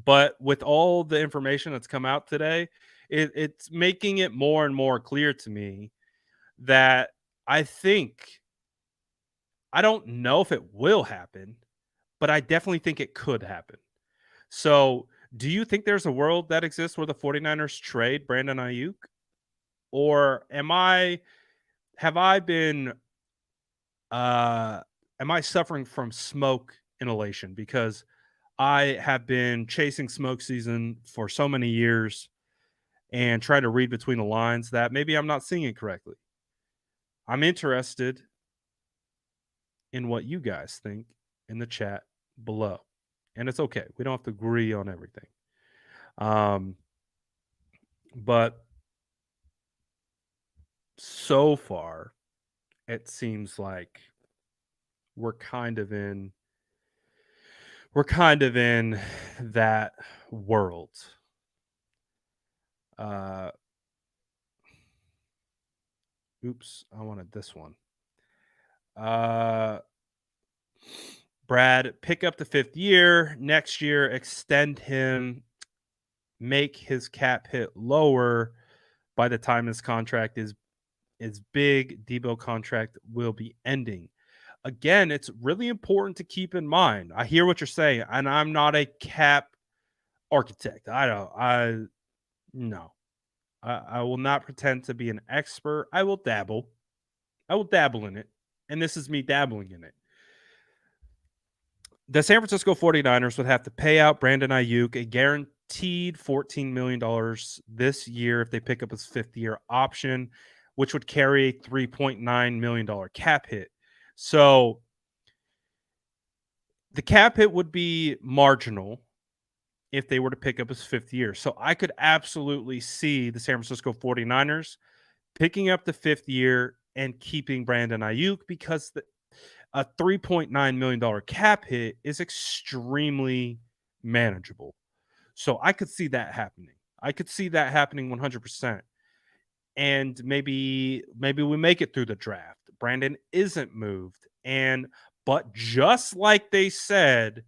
But with all the information that's come out today, it's making it more and more clear to me that I don't know if it will happen, but I definitely think it could happen. So do you think there's a world that exists where the 49ers trade Brandon Aiyuk? Or have I been am I suffering from smoke inhalation? Because I have been chasing smoke season for so many years and trying to read between the lines that maybe I'm not seeing it correctly. I'm interested in what you guys think in the chat below. And it's okay. We don't have to agree on everything. But so far, it seems like we're kind of in that world. Oops, I wanted this one. Brad, pick up the 5th year. Next year, extend him, make his cap hit lower. By the time his contract is big, Debo contract will be ending. Again, it's really important to keep in mind. I hear what you're saying, and I'm not a cap architect. I will not pretend to be an expert. I will dabble in it. And this is me dabbling in it. The San Francisco 49ers would have to pay out Brandon Aiyuk a guaranteed $14 million this year if they pick up his 5th year option, which would carry a $3.9 million cap hit. So the cap hit would be marginal if they were to pick up his 5th year. So I could absolutely see the San Francisco 49ers picking up the 5th year and keeping Brandon Aiyuk because a $3.9 million cap hit is extremely manageable. So I could see that happening. 100%. And maybe we make it through the draft. Brandon isn't moved. But just like they said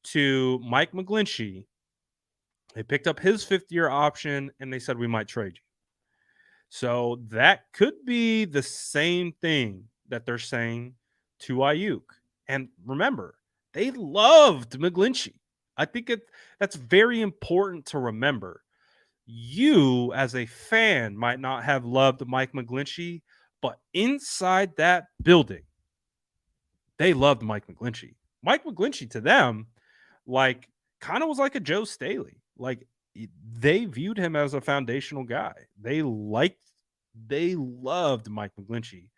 to Mike McGlinchey, they picked up his 5th year option and they said we might trade you. So that could be the same thing that they're saying to Aiyuk. And remember, they loved McGlinchey. I think that's very important to remember. You, as a fan, might not have loved Mike McGlinchey, but inside that building, they loved Mike McGlinchey. Mike McGlinchey to them, kind of was like a Joe Staley. They viewed him as a foundational guy. They loved Mike McGlinchey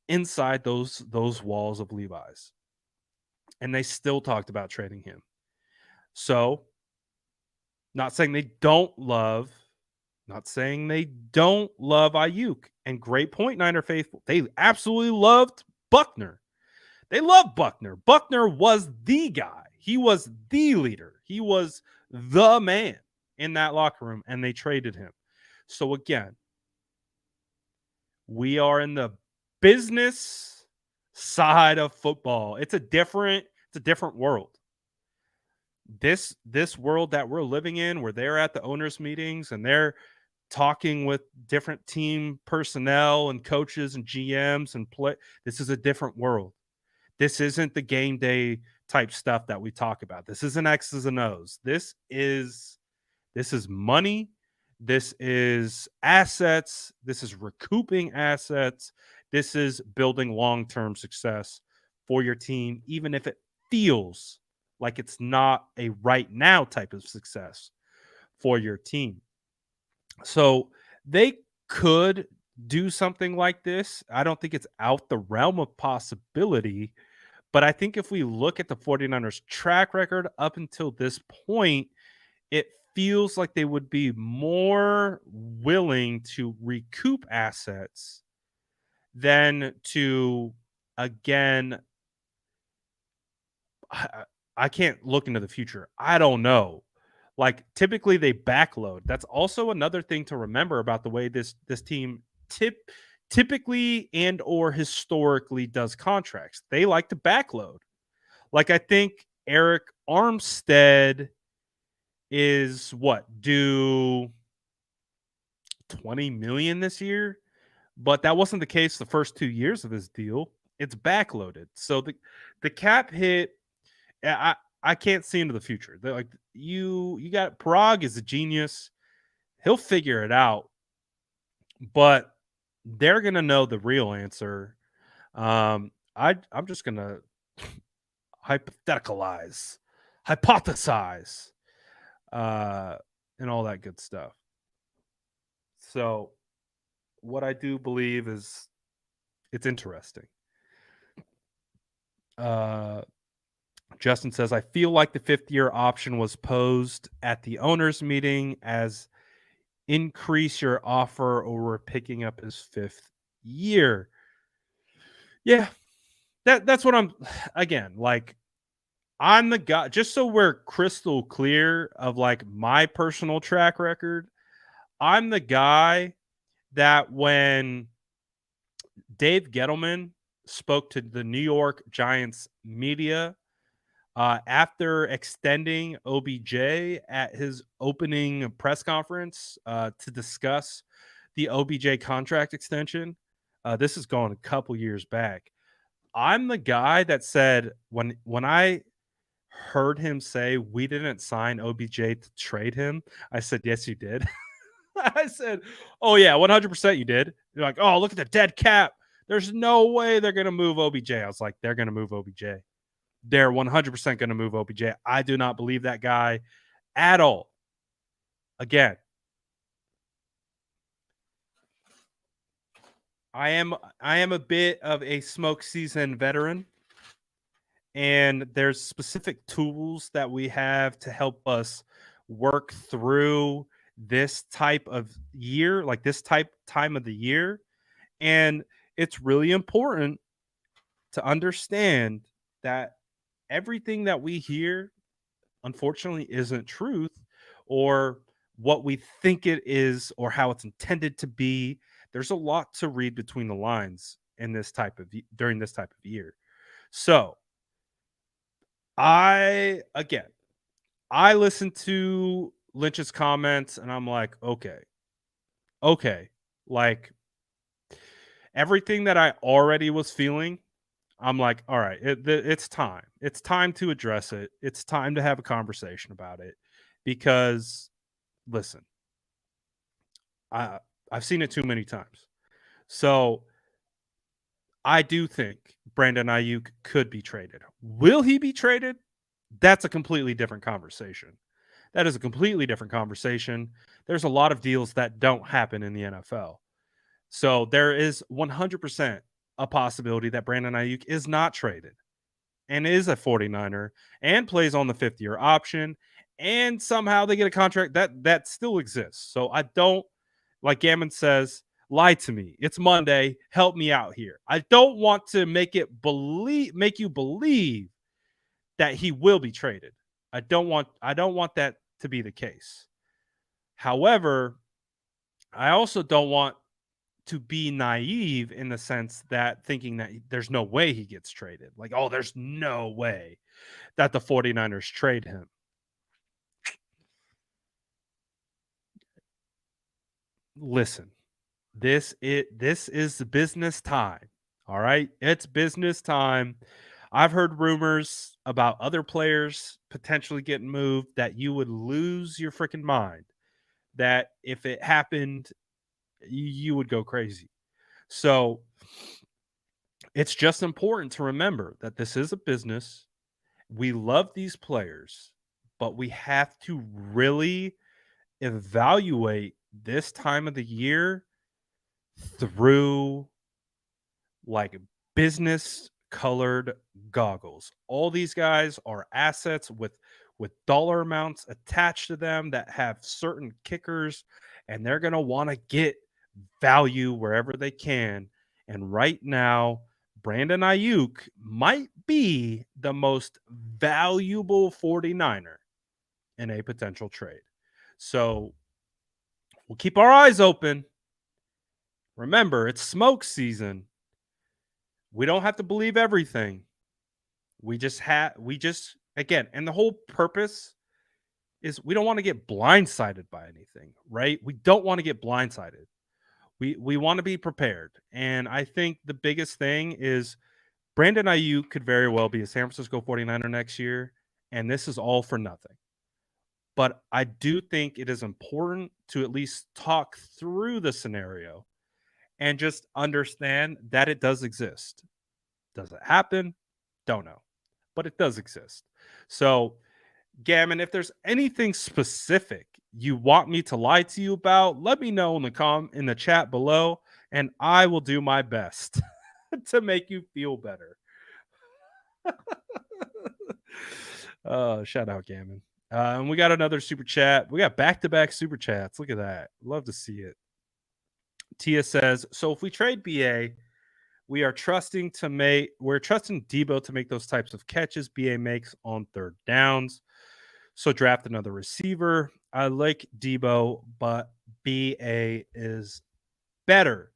inside those walls of Levi's. And they still talked about trading him. So, not saying they don't love Aiyuk. And great point, Niner faithful. They absolutely loved Buckner. They love Buckner. Buckner was the guy. He was the leader. He was the man in that locker room, and they traded him. So again, we are in the business side of football. It's a different world. This world that we're living in, where they're at the owners' meetings and they're talking with different team personnel and coaches and GMs and play. This is a different world. This isn't the game day type stuff that we talk about. This isn't X's and O's. This is money. This is assets. This is recouping assets. This is building long-term success for your team, even if it feels like it's not a right now type of success for your team. So they could do something like this. I don't think it's out the realm of possibility. But I think if we look at the 49ers track record up until this point, it feels like they would be more willing to recoup assets than to, again, I can't look into the future. I don't know. Typically they backload. That's also another thing to remember about the way this team typically and or historically does contracts. They like to backload. I think Eric Armstead is due $20 million this year, but that wasn't the case the first 2 years of his deal. It's backloaded. So the cap hit, I can't see into the future. They're you got Prague is a genius. He'll figure it out, but they're gonna know the real answer. I'm just gonna hypothesize, and all that good stuff. So, what I do believe is It's interesting. Justin says, I feel like the 5th-year option was posed at the owners' meeting as increase your offer or we're picking up his 5th year. Yeah, that's what I'm again, like I'm the guy, just so we're crystal clear of like my personal track record. I'm the guy that when Dave Gettleman spoke to the New York Giants media after extending OBJ at his opening press conference to discuss the OBJ contract extension. This is going a couple years back. I'm the guy that said when I heard him say we didn't sign OBJ to trade him, I said, yes, you did. I said, oh, yeah, 100% you did. You're like, oh, look at the dead cap. There's no way they're going to move OBJ. I was like, they're going to move OBJ. They're 100% going to move OBJ. I do not believe that guy at all. Again, I am a bit of a smoke season veteran, and there's specific tools that we have to help us work through this type of year, like this time of the year. And it's really important to understand that everything that we hear, unfortunately, isn't truth or what we think it is or how it's intended to be. There's a lot to read between the lines in this type of during this type of year. So I listened to Lynch's comments and I'm like, okay, like everything that I already was feeling, I'm like, all right, it's time. It's time to address it. It's time to have a conversation about it because, listen, I've seen it too many times. So I do think Brandon Aiyuk could be traded. Will he be traded? That's a completely different conversation. That is a completely different conversation. There's a lot of deals that don't happen in the NFL. So there is 100% a possibility that Brandon Aiyuk is not traded and is a 49er and plays on the 5th-year option, and somehow they get a contract that still exists. So I don't, like Gammon says, lie to me. It's Monday. Help me out here. I don't want to make you believe that he will be traded. I don't want that to be the case. However, I also don't want to be naive in the sense that thinking that there's no way he gets traded. Like, oh, there's no way that the 49ers trade him. Listen, this is the business time. All right. It's business time. I've heard rumors about other players potentially getting moved that you would lose your freaking mind. That if it happened, you would go crazy. So it's just important to remember that this is a business. We love these players, but we have to really evaluate this time of the year through like business colored goggles. All these guys are assets with dollar amounts attached to them that have certain kickers, and they're going to want to get value wherever they can. And right now, Brandon Aiyuk might be the most valuable 49er in a potential trade. So we'll keep our eyes open. Remember, it's smoke season. We don't have to believe everything. We just again, and the whole purpose is we don't want to get blindsided by anything, right? We don't want to get blindsided. We want to be prepared. And I think the biggest thing is Brandon Aiyuk could very well be a San Francisco 49er next year, and this is all for nothing. But I do think it is important to at least talk through the scenario and just understand that it does exist. Does it happen? Don't know. But it does exist. So, Gammon, if there's anything specific you want me to lie to you about, let me know in the chat below, and I will do my best. to make you feel better. Shout out Gammon. And we got another super chat. We got back-to-back super chats. Look at that. Love to see it. Tia says, so if we trade BA, we're trusting Debo to make those types of catches BA makes on third downs. So draft another receiver. I like Debo, but BA is better.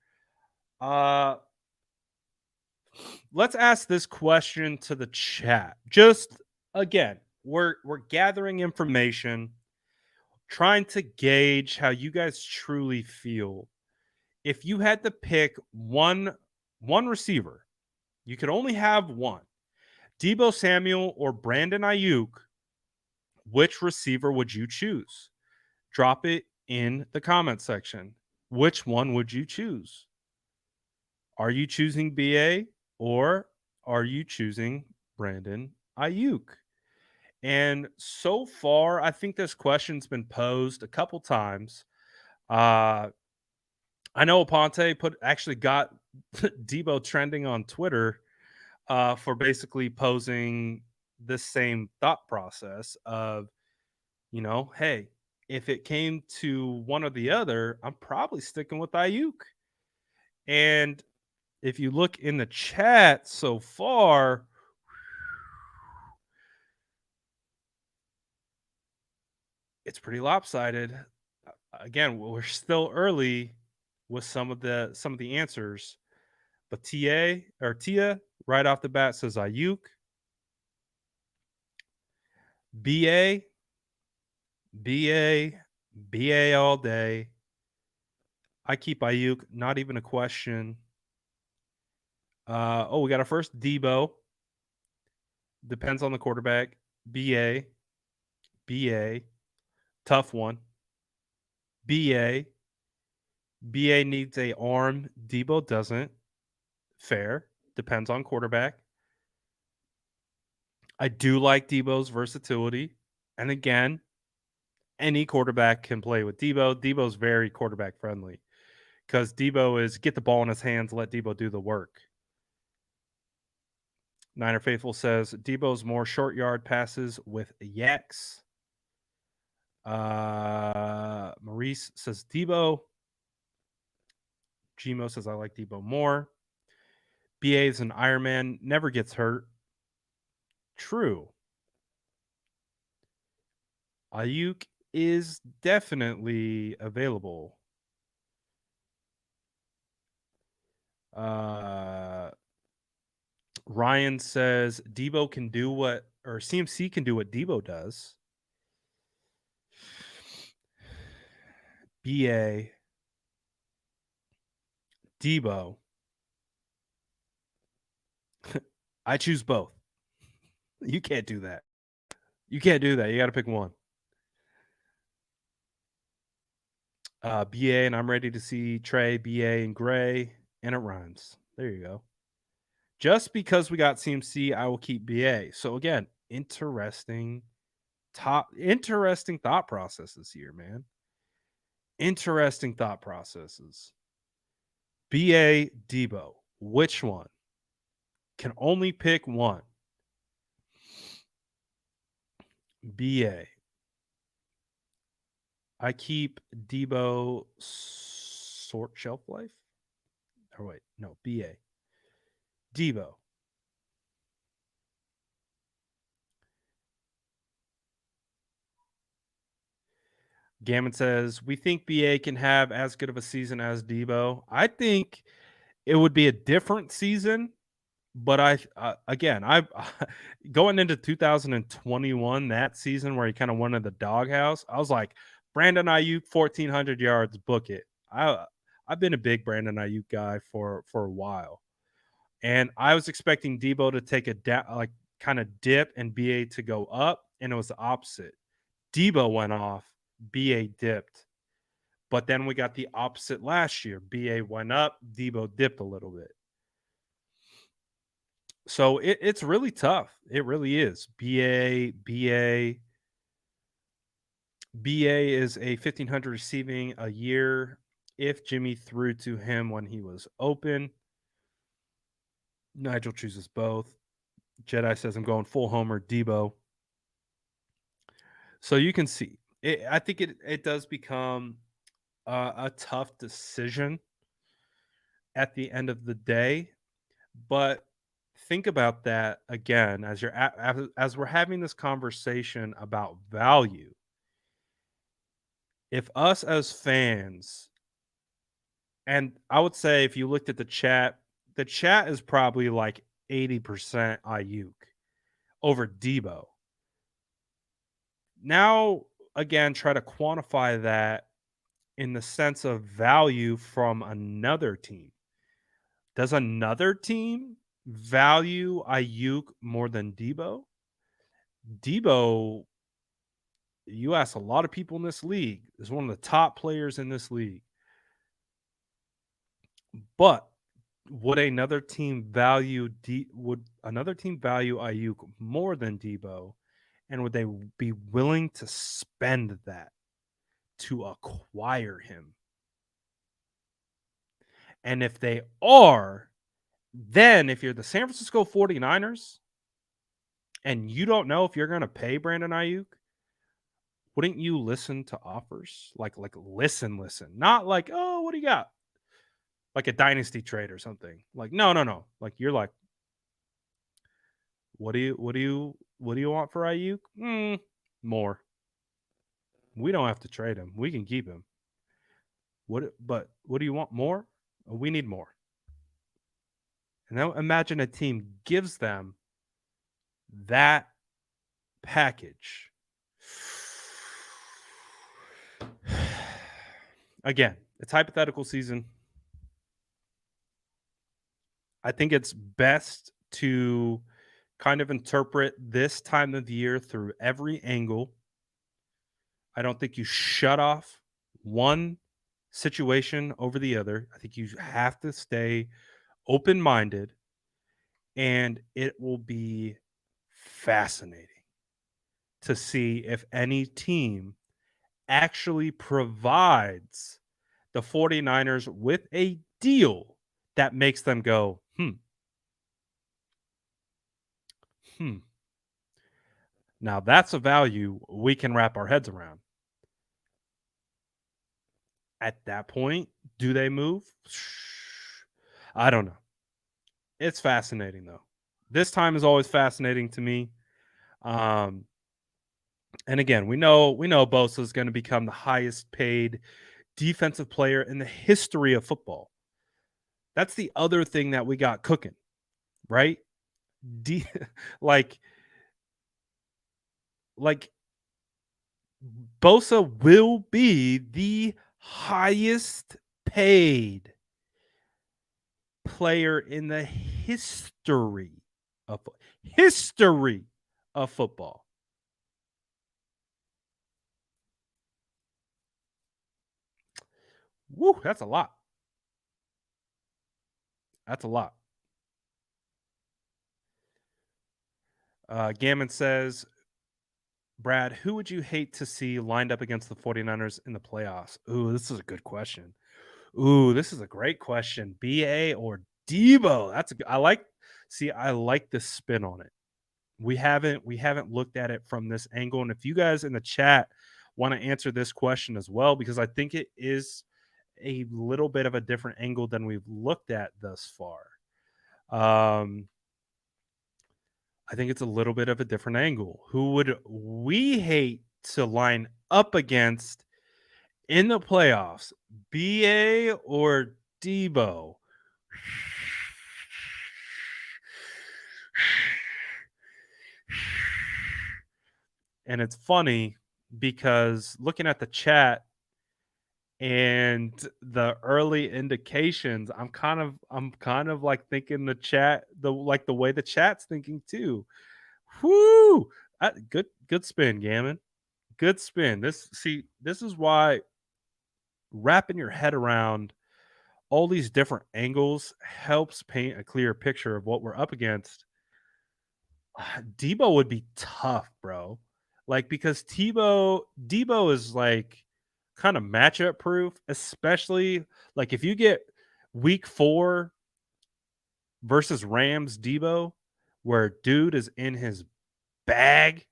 Let's ask this question to the chat. Just again, we're gathering information, trying to gauge how you guys truly feel. If you had to pick one receiver, you could only have one. Debo Samuel or Brandon Aiyuk, which receiver would you choose? Drop it in the comment section. Which one would you choose? Are you choosing BA or are you choosing Brandon Aiyuk? And so far, I think this question's been posed a couple times. I know Aponte actually got Debo trending on Twitter for basically posing the same thought process of, hey, if it came to one or the other, I'm probably sticking with Aiyuk. And if you look in the chat so far, it's pretty lopsided. Again, we're still early with some of the answers, but Tia right off the bat says Aiyuk. BA all day. I keep Aiyuk, not even a question. We got our first Debo. Depends on the quarterback. BA, tough one. BA needs a arm. Debo doesn't. Fair. Depends on quarterback. I do like Debo's versatility. And again, any quarterback can play with Debo. Debo's very quarterback friendly because Debo is get the ball in his hands, let Debo do the work. Niner Faithful says Debo's more short yard passes with yaks. Maurice says Debo. Gmo says I like Debo more. BA is an Ironman, never gets hurt. True. Aiyuk is definitely available. Ryan says Debo can do what, or CMC can do what Debo does. BA, Debo. I choose both. You can't do that. You can't do that. You got to pick one. BA, and I'm ready to see Trey, BA, and Gray, and it rhymes. There you go. Just because we got CMC, I will keep BA. So again, interesting thought processes here, man. Interesting thought processes. BA, Debo. Which one? Can only pick one. BA. I keep Debo short shelf life. Or wait, no, BA. Debo. Gammon says, we think BA can have as good of a season as Debo. I think it would be a different season, but I going into 2021, that season where he kind of won in the doghouse, I was like, Brandon Aiyuk, 1,400 yards, book it. I've been a big Brandon Aiyuk guy for a while, and I was expecting Debo to take a kind of dip and BA to go up, and it was the opposite. Debo went off, BA dipped. But then we got the opposite last year. BA went up, Debo dipped a little bit. So it's really tough. It really is. BA is a 1,500 receiving a year if Jimmy threw to him when he was open. Nigel chooses both. Jedi says I'm going full homer, Debo. So you can see, I think it does become a tough decision at the end of the day. But think about that again as as we're having this conversation about value. If us as fans, and I would say if you looked at the chat is probably like 80% Ayuk over Debo. Now, again, try to quantify that in the sense of value from another team. Does another team value Ayuk more than Debo? Debo, you ask a lot of people in this league, is one of the top players in this league. But would another team value Ayuk more than Debo? And would they be willing to spend that to acquire him? And if they are, then if you're the San Francisco 49ers and you don't know if you're going to pay Brandon Ayuk, wouldn't you listen to offers? Like listen. Not like, "Oh, what do you got?" Like a dynasty trade or something. Like, no. Like you're like, what do you want for Ayuk? More. We don't have to trade him. We can keep him. But what do you want? More? We need more. And now imagine a team gives them that package. Again, it's hypothetical season. I think it's best to kind of interpret this time of the year through every angle. I don't think you shut off one situation over the other. I think you have to stay open minded, and it will be fascinating to see if any team actually provides the 49ers with a deal that makes them go, Now that's a value we can wrap our heads around. At that point, do they move? I don't know. It's fascinating though. This time is always fascinating to me. And again, we know Bosa is going to become the highest paid defensive player in the history of football. That's the other thing that we got cooking, right? Like Bosa will be the highest paid player in the history of football. Woo, that's a lot. That's a lot. Gammon says, Brad, who would you hate to see lined up against the 49ers in the playoffs? Ooh, this is a good question. Ooh, this is a great question. BA or Debo? I like the spin on it. We haven't looked at it from this angle. And if you guys in the chat want to answer this question as well, because I think it is a little bit of a different angle than we've looked at thus far. I think it's a little bit of a different angle. Who would we hate to line up against in the playoffs? BA or Debo? And it's funny because looking at the chat and the early indications, I'm kind of like thinking the way the chat's thinking too. Whoo! Good spin, Gammon. Good spin. This is why wrapping your head around all these different angles helps paint a clear picture of what we're up against. Debo would be tough, bro. Like because Debo is like kind of matchup proof, especially like if you get week 4 versus Rams Debo, where dude is in his bag,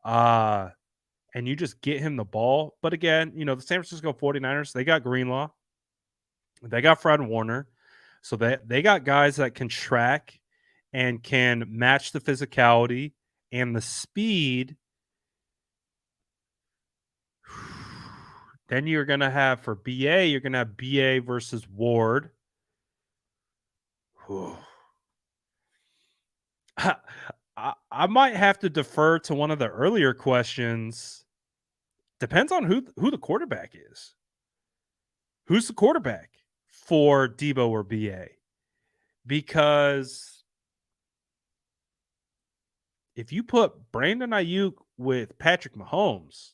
and you just get him the ball. But again, the San Francisco 49ers, they got Greenlaw, they got Fred Warner, so they got guys that can track and can match the physicality and the speed. Then you're going to have for BA, you're going to have BA versus Ward. I might have to defer to one of the earlier questions. Depends on who the quarterback is. Who's the quarterback for Debo or BA? Because if you put Brandon Aiyuk with Patrick Mahomes,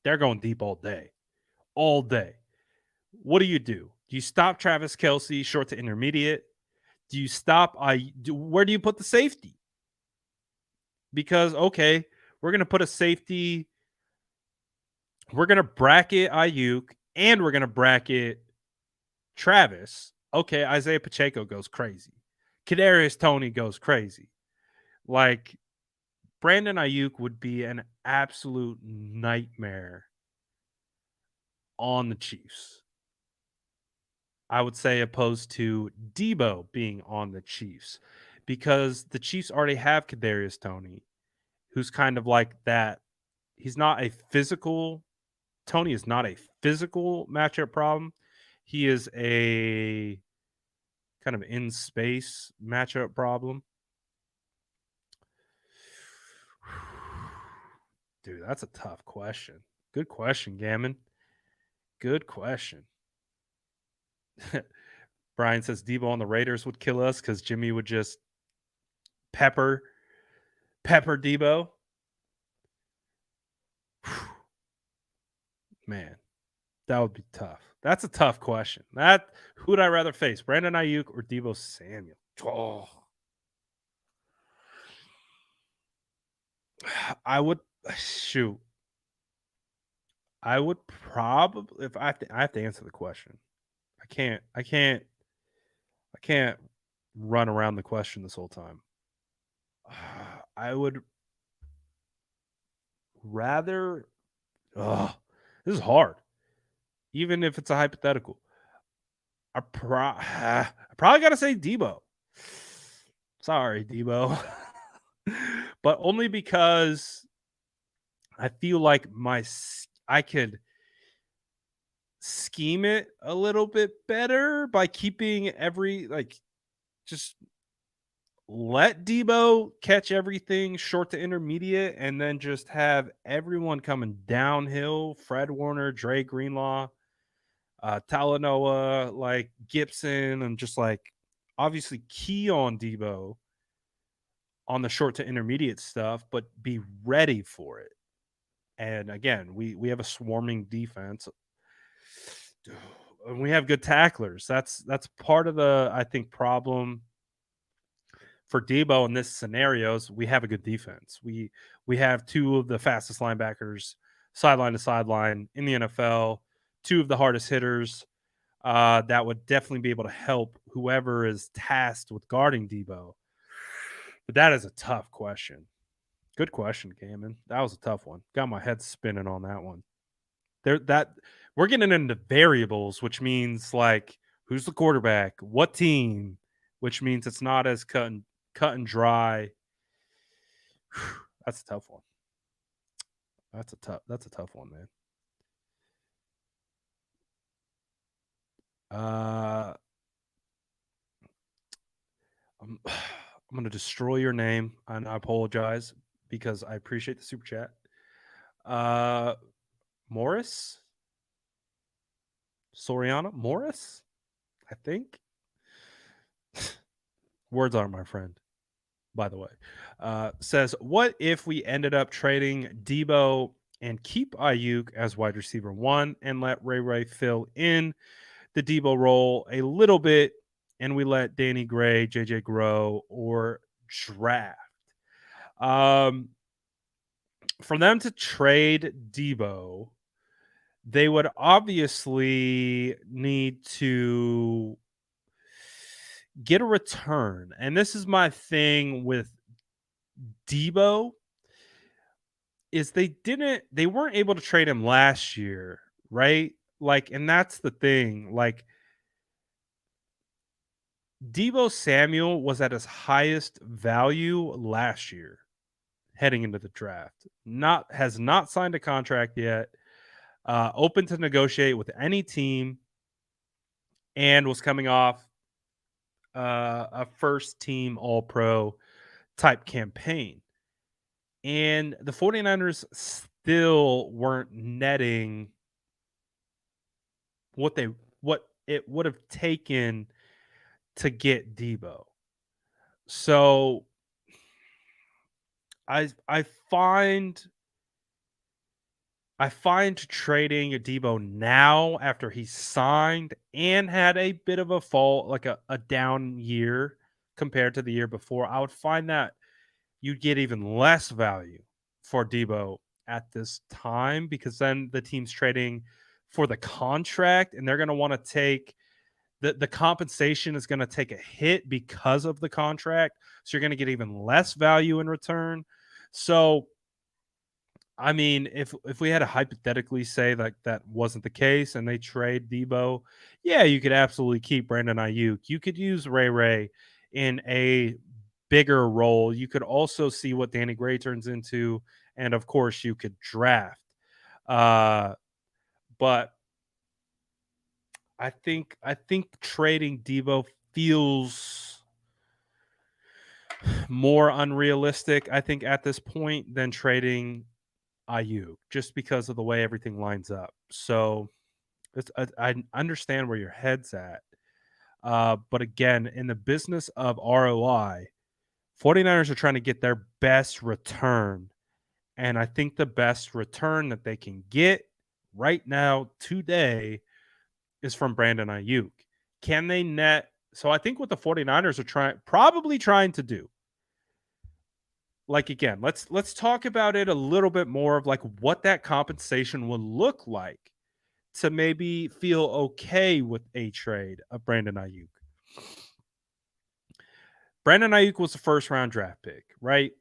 they're going deep all day. All day. What do? Do you stop Travis Kelce short to intermediate? Do you stop? Where do you put the safety? Because, okay, we're going to put a safety. We're going to bracket Aiyuk and we're going to bracket Travis. Okay, Isaiah Pacheco goes crazy. Kadarius Toney goes crazy. Like, Brandon Aiyuk would be an absolute nightmare on the Chiefs. I would say, opposed to Debo being on the Chiefs, because the Chiefs already have Kadarius Toney, who's kind of like that. He's not a physical. Toney is not a physical matchup problem. He is a kind of in space matchup problem. Dude, that's a tough question. Good question, Gammon. Good question. Brian says Debo on the Raiders would kill us because Jimmy would just pepper Debo. Man, that would be tough. That's a tough question. Who would I rather face, Brandon Aiyuk or Debo Samuel? Oh. I would shoot. I would probably, if I have to answer the question. I can't run around the question this whole time. I would rather. This is hard. Even if it's a hypothetical, I probably got to say Debo. Sorry, Debo. But only because I feel like I could scheme it a little bit better by keeping just let Debo catch everything short to intermediate and then just have everyone coming downhill. Fred Warner, Dre Greenlaw, Talanoa, like Gibson, and just obviously key on Debo on the short to intermediate stuff, but be ready for it. And again, we have a swarming defense. And we have good tacklers. That's part of the, I think, problem for Debo in this scenarios. We have a good defense. We have two of the fastest linebackers sideline to sideline in the NFL, two of the hardest hitters that would definitely be able to help whoever is tasked with guarding Debo. But that is a tough question. Good question, Gammon. That was a tough one. Got my head spinning on that one. We're getting into variables, which means who's the quarterback, what team, which means it's not as cut and dry. That's a tough one. That's a tough one, man. I'm going to destroy your name, and I apologize because I appreciate the super chat. Morris? Soriano? Morris? I think. Words aren't my friend, by the way. Says, what if we ended up trading Debo and keep Aiyuk as wide receiver 1 and let Ray fill in the Debo role a little bit, and we let Danny Gray, JJ grow, or draft? For them to trade Debo, they would obviously need to get a return. And this is my thing with Debo is they weren't able to trade him last year, right? Like, and that's the thing. Like, Debo Samuel was at his highest value last year heading into the draft. Has not signed a contract yet. Open to negotiate with any team, and was coming off a first team all pro type campaign. And the 49ers still weren't netting what it would have taken to get Debo. So I find trading Debo now after he's signed and had a bit of a fall, like a down year compared to the year before, I would find that you'd get even less value for Debo at this time, because then the team's trading for the contract and they're going to want to take the compensation is going to take a hit because of the contract. So you're going to get even less value in return. So I mean, if we had to hypothetically say like that wasn't the case and they trade Debo, yeah, you could absolutely keep Brandon Aiyuk. You could use Ray in a bigger role. You could also see what Danny Gray turns into, and of course, you could draft. But I think trading Debo feels more unrealistic, I think, at this point than trading Aiyuk, just because of the way everything lines up. So I understand where your head's at. But again, in the business of ROI, 49ers are trying to get their best return. And I think the best return that they can get right now, today, is from Brandon Aiyuk. Can they net? So I think what the 49ers are probably trying to do, like, again, let's talk about it a little bit more of like what that compensation will look like to maybe feel okay with a trade of Brandon Aiyuk. Brandon Aiyuk was the first round draft pick, right?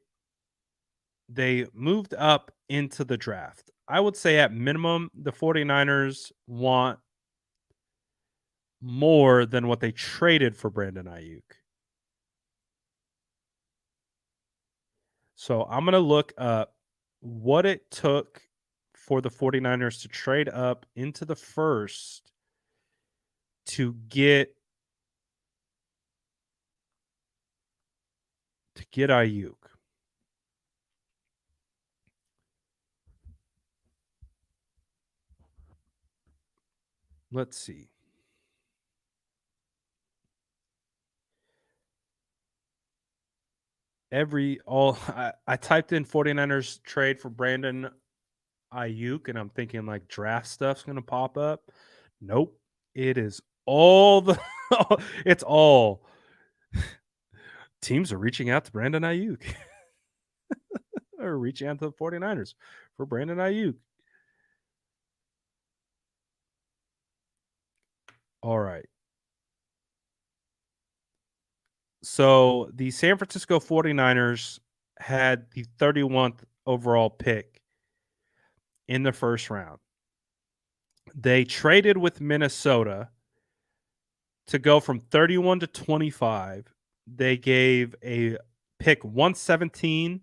They moved up into the draft. I would say at minimum, the 49ers want more than what they traded for Brandon Aiyuk. So I'm going to look up what it took for the 49ers to trade up into the first to get Aiyuk. Let's see. I typed in 49ers trade for Brandon Aiyuk, and I'm thinking like draft stuff's gonna pop up. Nope. It is all the it's all teams are reaching out to Brandon Aiyuk. Or reaching out to the 49ers for Brandon Aiyuk. All right. So the San Francisco 49ers had the 31st overall pick in the first round. They traded with Minnesota to go from 31 to 25. They gave a pick 117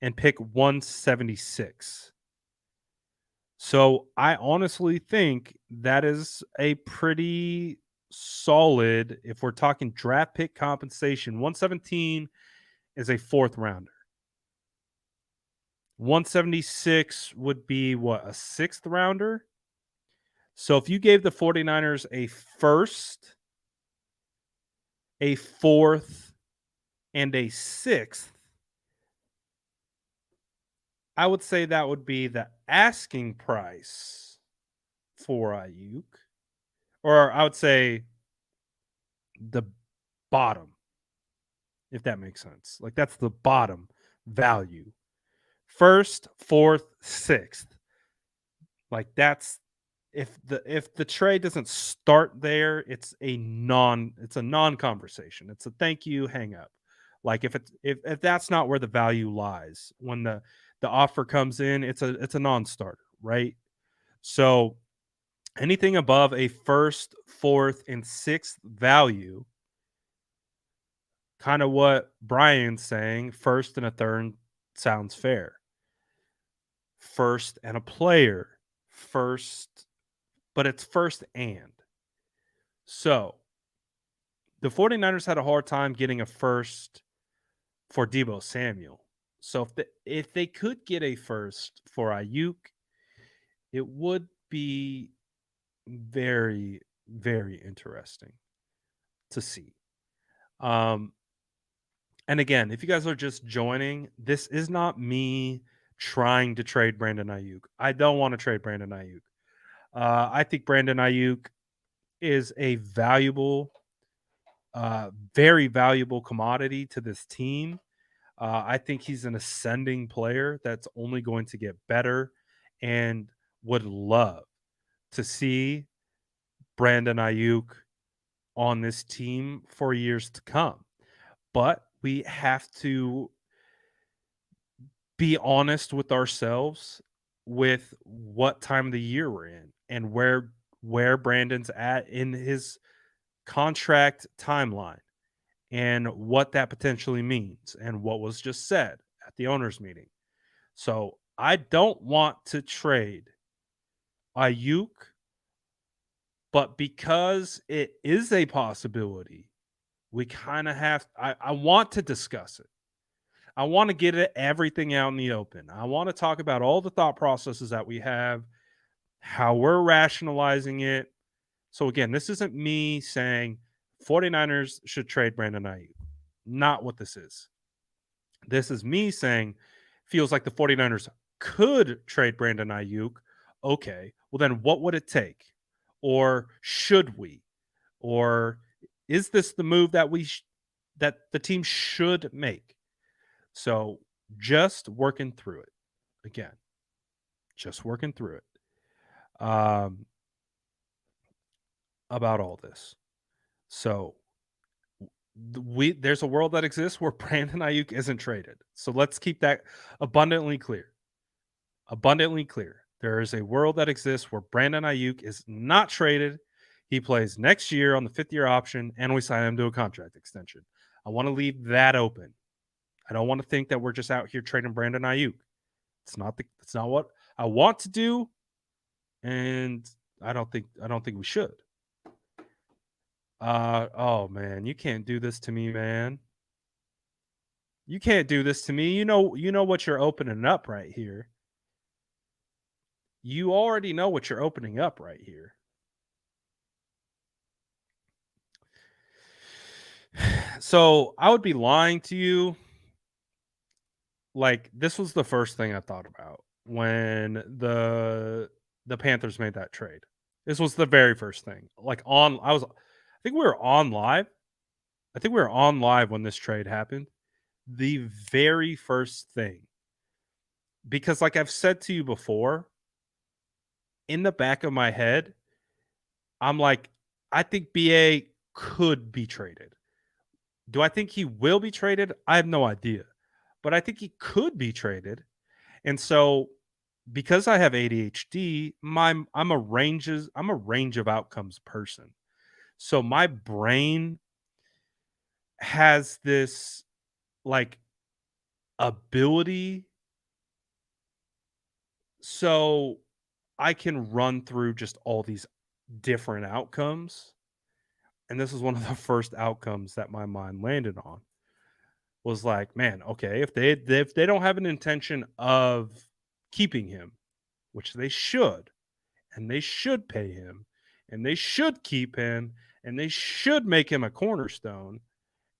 and pick 176. So I honestly think that is a pretty solid, if we're talking draft pick compensation. 117 is a fourth rounder. 176 would be what, a sixth rounder? So if you gave the 49ers a first, a fourth, and a sixth, I would say that would be the asking price for Aiyuk. Or I would say the bottom, if that makes sense. Like, that's the bottom value. First, fourth, sixth. Like, that's if the trade doesn't start there, it's a non-conversation. It's a thank you, hang up. Like if that's not where the value lies when the offer comes in, it's a non-starter, right? So anything above a first, fourth, and sixth value, kind of what Brian's saying, first and a third sounds fair. First and a player, first, but it's first and. So the 49ers had a hard time getting a first for Deebo Samuel. So if they could get a first for Aiyuk, it would be very, very interesting to see. And again, if you guys are just joining, this is not me trying to trade Brandon Aiyuk. I don't want to trade Brandon Aiyuk. I think Brandon Aiyuk is a valuable, very valuable commodity to this team. I think he's an ascending player that's only going to get better, and would love to see Brandon Aiyuk on this team for years to come. But we have to be honest with ourselves with what time of the year we're in and where Brandon's at in his contract timeline and what that potentially means and what was just said at the owners meeting. So I don't want to trade Aiyuk, but because it is a possibility, we kind of have. I want to discuss it. I want to get everything out in the open. I want to talk about all the thought processes that we have, how we're rationalizing it. So again, this isn't me saying 49ers should trade Brandon Aiyuk. Not what this is. This is me saying feels like the 49ers could trade Brandon Aiyuk. Okay, well then what would it take? Or should we? Or is this the move that that the team should make? So just working through it. Again, just working through it. About all this. So there's a world that exists where Brandon Aiyuk isn't traded. So let's keep that abundantly clear. Abundantly clear. There is a world that exists where Brandon Aiyuk is not traded. He plays next year on the 5th-year option, and we sign him to a contract extension. I want to leave that open. I don't want to think that we're just out here trading Brandon Aiyuk. It's not what I want to do, and I don't think we should. Oh man, you can't do this to me, man. You can't do this to me. You know what you're opening up right here. You already know what you're opening up right here. So I would be lying to you. Like, this was the first thing I thought about when the Panthers made that trade. This was the very first thing. Like I think we were on live. I think we were on live when this trade happened. The very first thing. Because like I've said to you before, in the back of my head, I'm like, I think BA could be traded. Do I think he will be traded? I have no idea. But I think he could be traded. And so because I have ADHD, I'm a range of outcomes person. So my brain has this like ability, so I can run through just all these different outcomes. And this is one of the first outcomes that my mind landed on. Was like, man, okay, if they don't have an intention of keeping him, which they should, and they should pay him, and they should keep him, and they should make him a cornerstone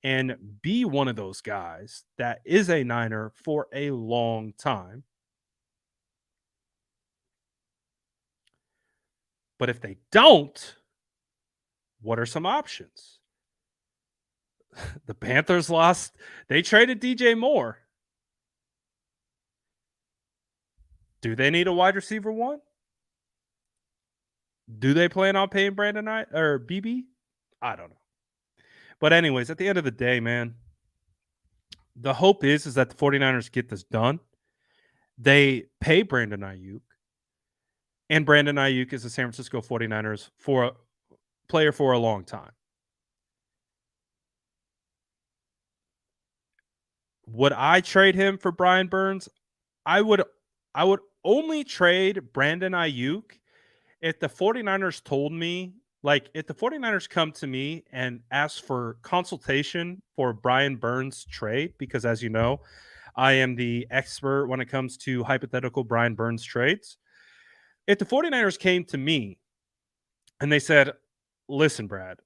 and be one of those guys that is a Niner for a long time. But if they don't, what are some options? The Panthers lost. They traded DJ Moore. Do they need a wide receiver one? Do they plan on paying Brandon Knight or BB? I don't know. But anyways, at the end of the day, man, the hope is that the 49ers get this done. They pay Brandon Aiyuk, and Brandon Aiyuk is the San Francisco 49ers for a player for a long time. Would I trade him for Brian Burns? I would only trade Brandon Aiyuk if the 49ers told me, like, if the 49ers come to me and ask for consultation for Brian Burns trade, because as you know, I am the expert when it comes to hypothetical Brian Burns trades. If the 49ers came to me and they said, listen, Brad,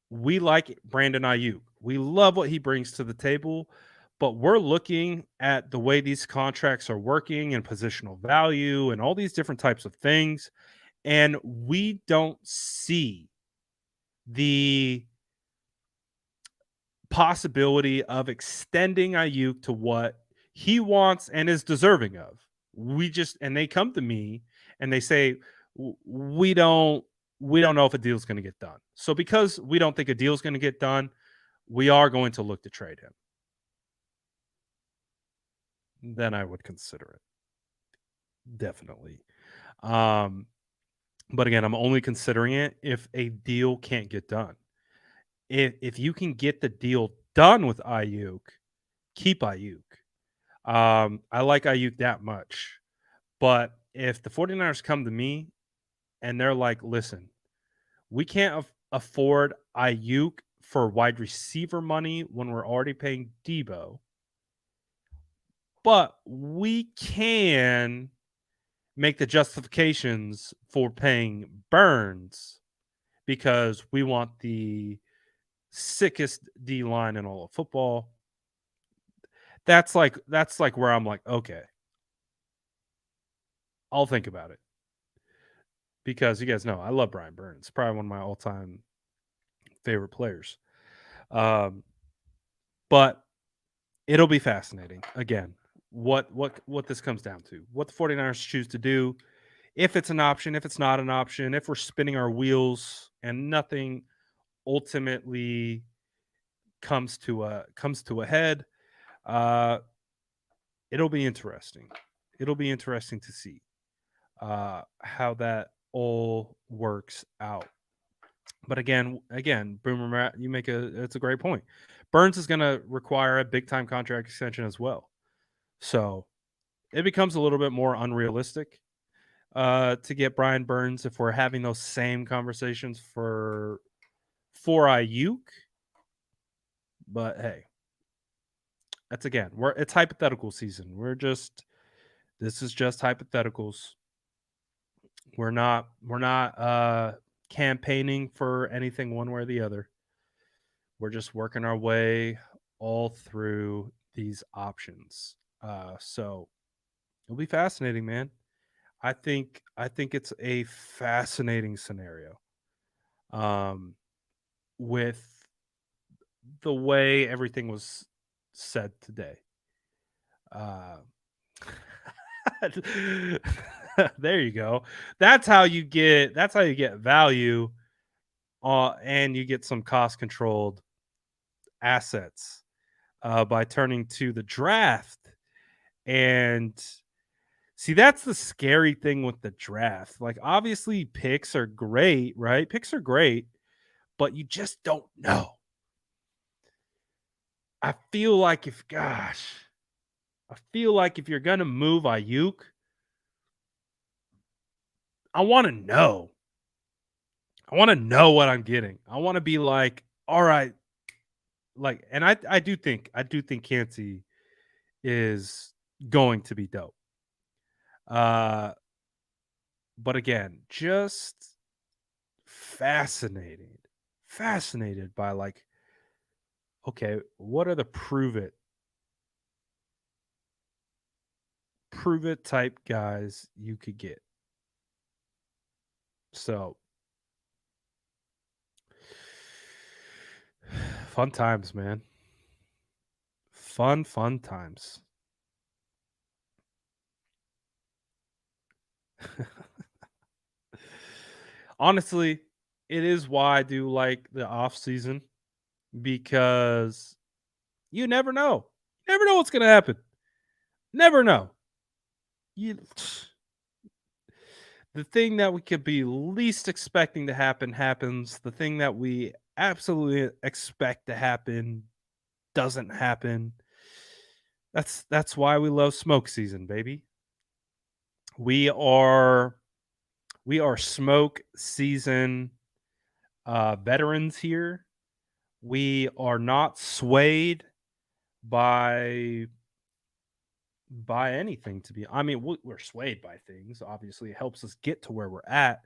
we like Brandon Aiyuk. We love what he brings to the table, but we're looking at the way these contracts are working and positional value and all these different types of things. And we don't see the possibility of extending Aiyuk to what he wants and is deserving of. And they come to me and they say, we don't know if a deal's going to get done. So because we don't think a deal's going to get done, we are going to look to trade him. Then I would consider it. Definitely. But again, I'm only considering it if a deal can't get done. If you can get the deal done with Aiyuk, keep Aiyuk. I like Aiyuk that much. But if the 49ers come to me and they're like, listen, we can't afford Aiyuk for wide receiver money when we're already paying Debo, but we can make the justifications for paying Burns because we want the sickest D line in all of football. That's like where I'm like, okay, I'll think about it. Because you guys know I love Brian Burns, probably one of my all-time favorite players. But it'll be fascinating. Again, what this comes down to. What the 49ers choose to do, if it's an option, if it's not an option, if we're spinning our wheels and nothing ultimately comes to a head. It'll be interesting. It'll be interesting to see how that all works out. But again, Boomer Matt, it's a great point. Burns is going to require a big time contract extension as well, so it becomes a little bit more unrealistic to get Brian Burns if we're having those same conversations for Aiyuk. But hey, that's it's hypothetical season. This is just hypotheticals. We're not campaigning for anything one way or the other. We're just working our way all through these options. So it'll be fascinating, man. I think it's a fascinating scenario. With the way everything was said today. There you go. That's how you get value, and you get some cost controlled assets by turning to the draft. And see, that's the scary thing with the draft. Like, obviously, picks are great, right? Picks are great, but you just don't know. I feel like if you're gonna move Aiyuk, I want to know. I want to know what I'm getting. I want to be like, all right, like, and I do think Kancey is going to be dope. But again, just fascinated by, like, okay, what are the prove it type guys you could get? So fun times, man. Fun times. Honestly, it is why I do like the off season because you never know. Never know what's gonna happen. Never know. You the thing that we could be least expecting to happen happens. The thing that we absolutely expect to happen doesn't happen. That's why we love smoke season, baby. We are we are smoke season veterans here. We are not swayed by anything to be. I mean, we're swayed by things. Obviously, it helps us get to where we're at.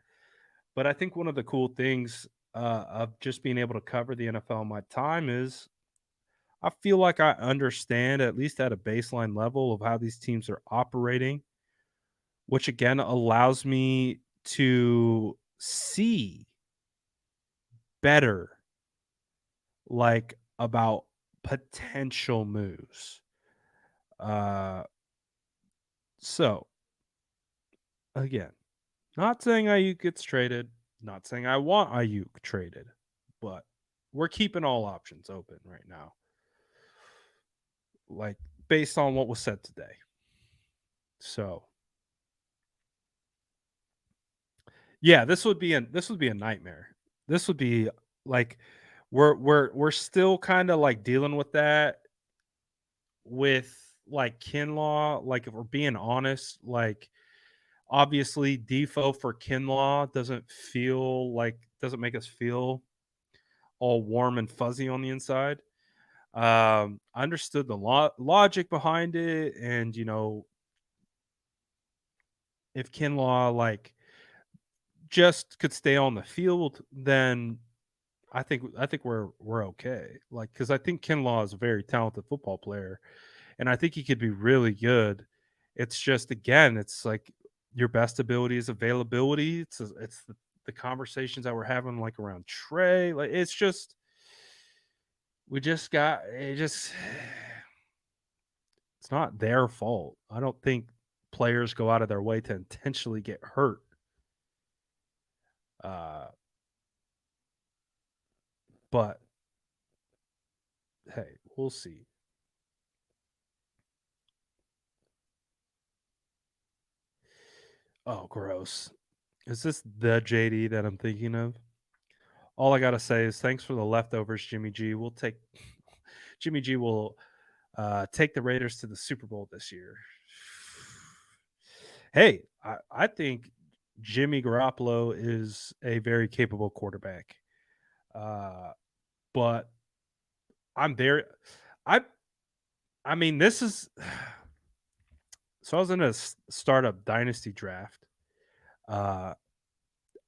But I think one of the cool things of just being able to cover the NFL in my time is I feel like I understand, at least at a baseline level, of how these teams are operating, which again allows me to see better, like about potential moves. Uh, so again, not saying Ayuk gets traded, not saying I want Ayuk traded, but we're keeping all options open right now, like based on what was said today. So yeah, this would be a nightmare. This would be like we're still kind of like dealing with that with like Kinlaw. Like if we're being honest, like obviously default for Kinlaw doesn't make us feel all warm and fuzzy on the inside. I understood the logic behind it, and if Kinlaw like just could stay on the field, then I think we're okay. Like because I think Kinlaw is a very talented football player, and I think he could be really good. It's just again, it's like your best ability is availability. It's the conversations that we're having like around Trey. Like it's just we just got it just it's not their fault. I don't think players go out of their way to intentionally get hurt. Uh, but hey, we'll see. Oh, gross. Is this the JD that I'm thinking of? All I gotta say is thanks for the leftovers, Jimmy G. We'll take Jimmy G will take the Raiders to the Super Bowl this year. Hey, I think Jimmy Garoppolo is a very capable quarterback. Uh, but I'm very I I mean this is so I was in a startup dynasty draft. Uh,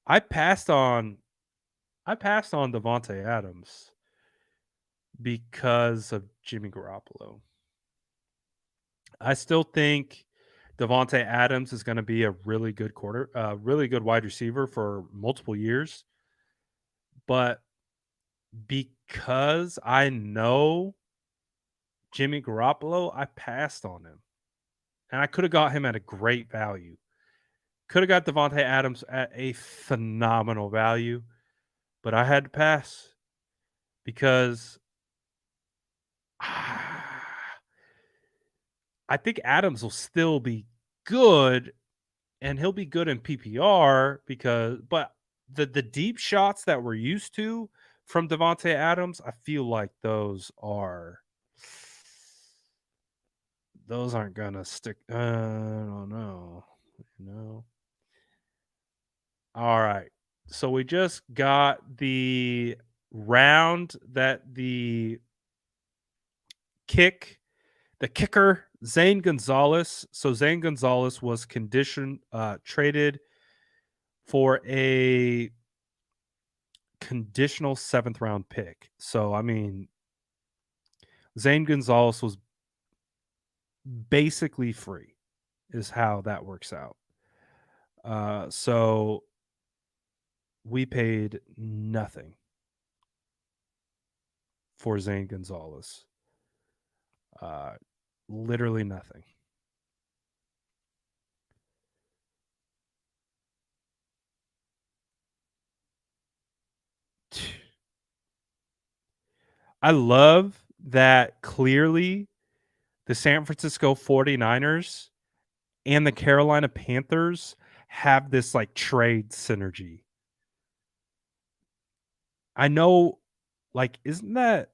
I passed on Devontae Adams because of Jimmy Garoppolo. I still think Devontae Adams is going to be a really good wide receiver for multiple years. But because I know Jimmy Garoppolo, I passed on him, and I could have got him at a great value. Could have got Devontae Adams at a phenomenal value, but I had to pass because I think Adams will still be good, and he'll be good in PPR but the deep shots that we're used to from Devontae Adams, I feel like those aren't gonna stick. I don't know. You know. All right. So we just got the round that kick the kicker Zane Gonzalez. So Zane Gonzalez was traded for a conditional 7th round pick. So I mean, Zane Gonzalez was basically free, is how that works out. So we paid nothing for Zane Gonzalez. Uh, Literally nothing. I love that clearly the San Francisco 49ers and the Carolina Panthers have this like trade synergy. I know, like, isn't that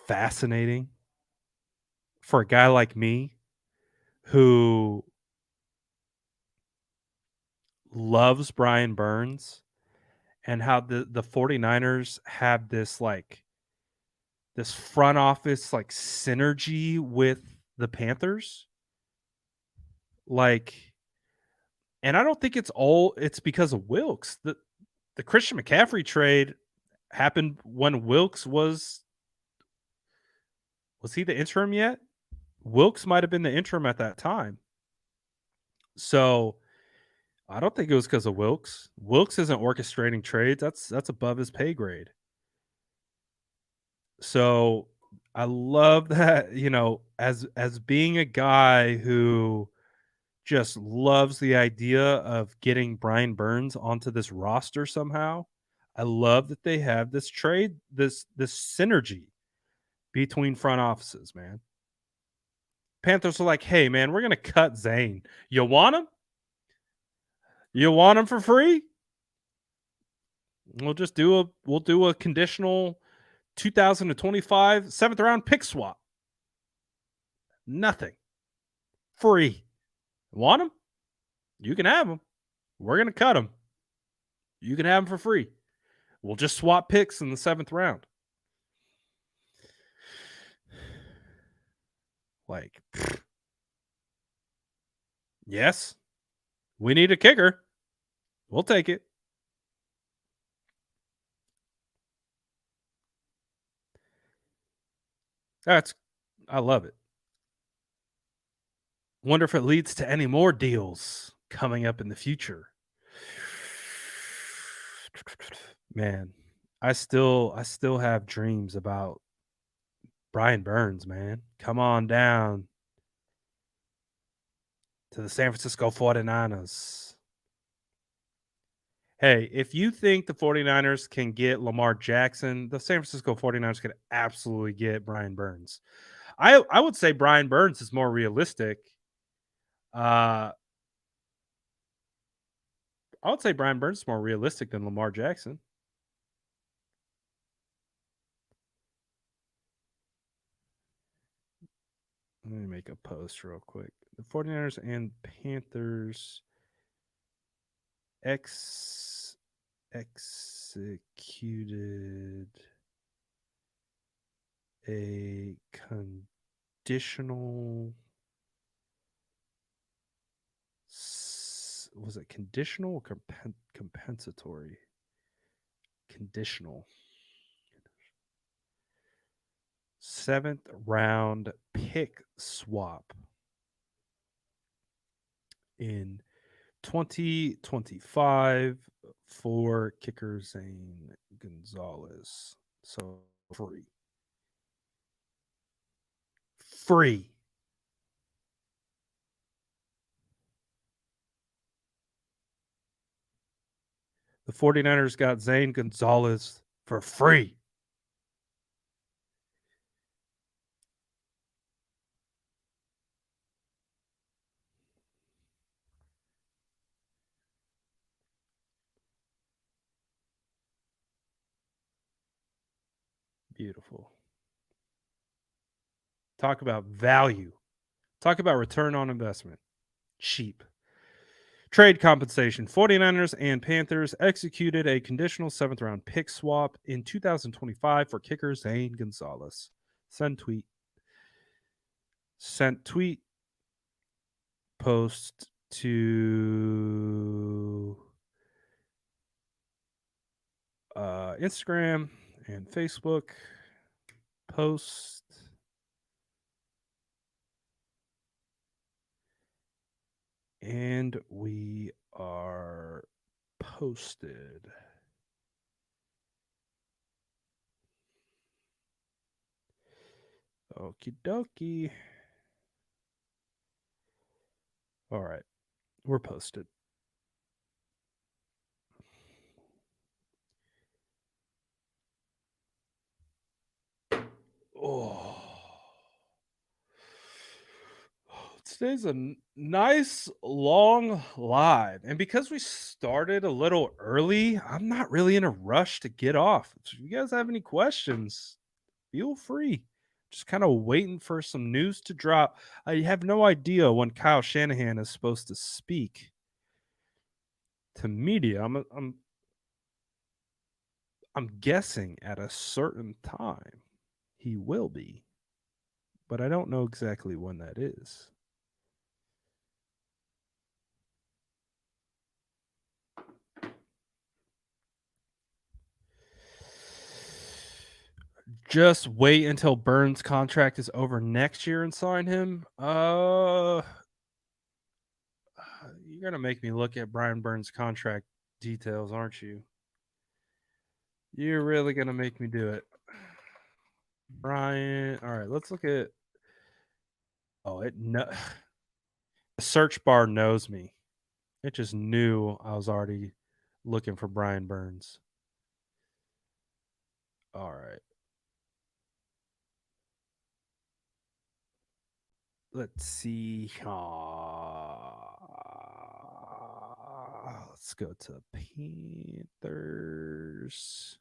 fascinating for a guy like me who loves Brian Burns and how the 49ers have this front office like synergy with the Panthers? Like, and I don't think it's because of Wilkes. The Christian McCaffrey trade happened when Wilkes was he the interim yet? Wilkes might have been the interim at that time. So I don't think it was because of Wilkes. Wilkes isn't orchestrating trades. That's above his pay grade. So I love that, as being a guy who just loves the idea of getting Brian Burns onto this roster somehow. I love that they have this trade, this synergy between front offices, man. Panthers are like, "Hey, man, we're gonna cut Zane. You want him? You want him for free? We'll do a conditional 2025 seventh round pick swap. Nothing, free. Want him? You can have him. We're gonna cut him. You can have him for free. We'll just swap picks in the seventh round." Like, yes, we need a kicker. We'll take it. I love it. Wonder if it leads to any more deals coming up in the future. Man, I still have dreams about Brian Burns, man. Come on down to the San Francisco 49ers. Hey, if you think the 49ers can get Lamar Jackson, the San Francisco 49ers could absolutely get Brian Burns. I would say Brian Burns is more realistic. Uh, I would say Brian Burns is more realistic than Lamar Jackson. Let me make a post real quick. The 49ers and Panthers executed a conditional. Was it conditional or compensatory? Conditional. Seventh round pick swap in 2025 for kicker Zane Gonzalez. So free. Free. The 49ers got Zane Gonzalez for free. Beautiful. Talk about value. Talk about return on investment. Cheap. Trade compensation. 49ers and Panthers executed a conditional seventh round pick swap in 2025 for kicker Zane Gonzalez. Send tweet. Sent tweet. Post to Instagram and Facebook. Post. And we are posted. Okie dokie. All right. We're posted. Today's a nice long live. And because we started a little early, I'm not really in a rush to get off. If you guys have any questions, feel free. Just kind of waiting for some news to drop. I have no idea when Kyle Shanahan is supposed to speak to media. I'm guessing at a certain time he will be, but I don't know exactly when that is. Just wait until Burns' contract is over next year and sign him. You're gonna make me look at Brian Burns' contract details, aren't you? You're really gonna make me do it, Brian. All right, let's look at. Oh, the search bar knows me. It just knew I was already looking for Brian Burns. All right. Let's see. Let's go to Panthers.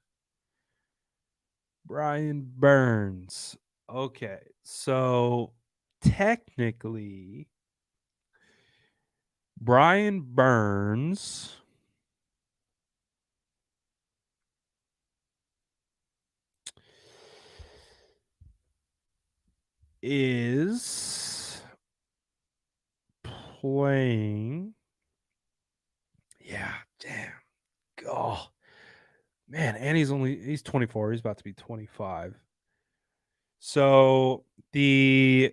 Brian Burns. Okay. So technically, Brian Burns is playing. Yeah, damn. Oh, man. And he's 24. He's about to be 25. So basically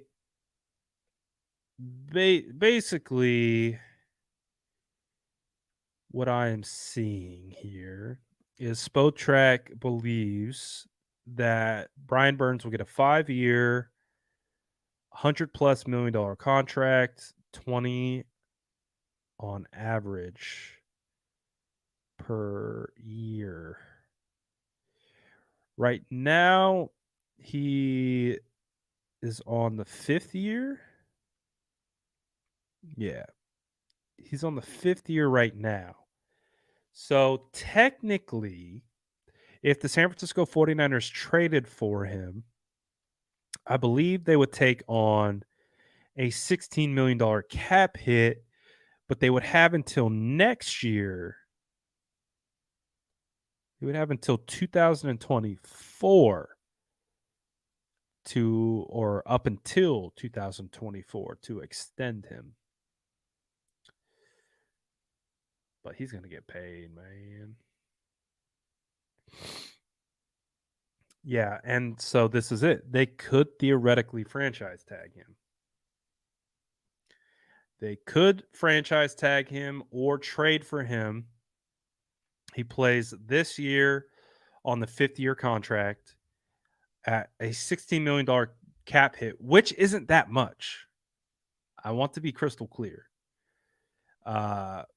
what I am seeing here is Spotrac believes that Brian Burns will get a 5-year, $100+ million contract, 20 on average per year. Right now, he is on the 5th year. Yeah. He's on the 5th year right now. So technically, if the San Francisco 49ers traded for him, I believe they would take on a $16 million cap hit, but they would have until next year. They would have until 2024 or up until 2024 to extend him. But he's going to get paid, man. Yeah, and so this is it. They could theoretically franchise tag him. They could franchise tag him or trade for him. He plays this year on the 5th-year contract at a $16 million cap hit, which isn't that much. I want to be crystal clear. $16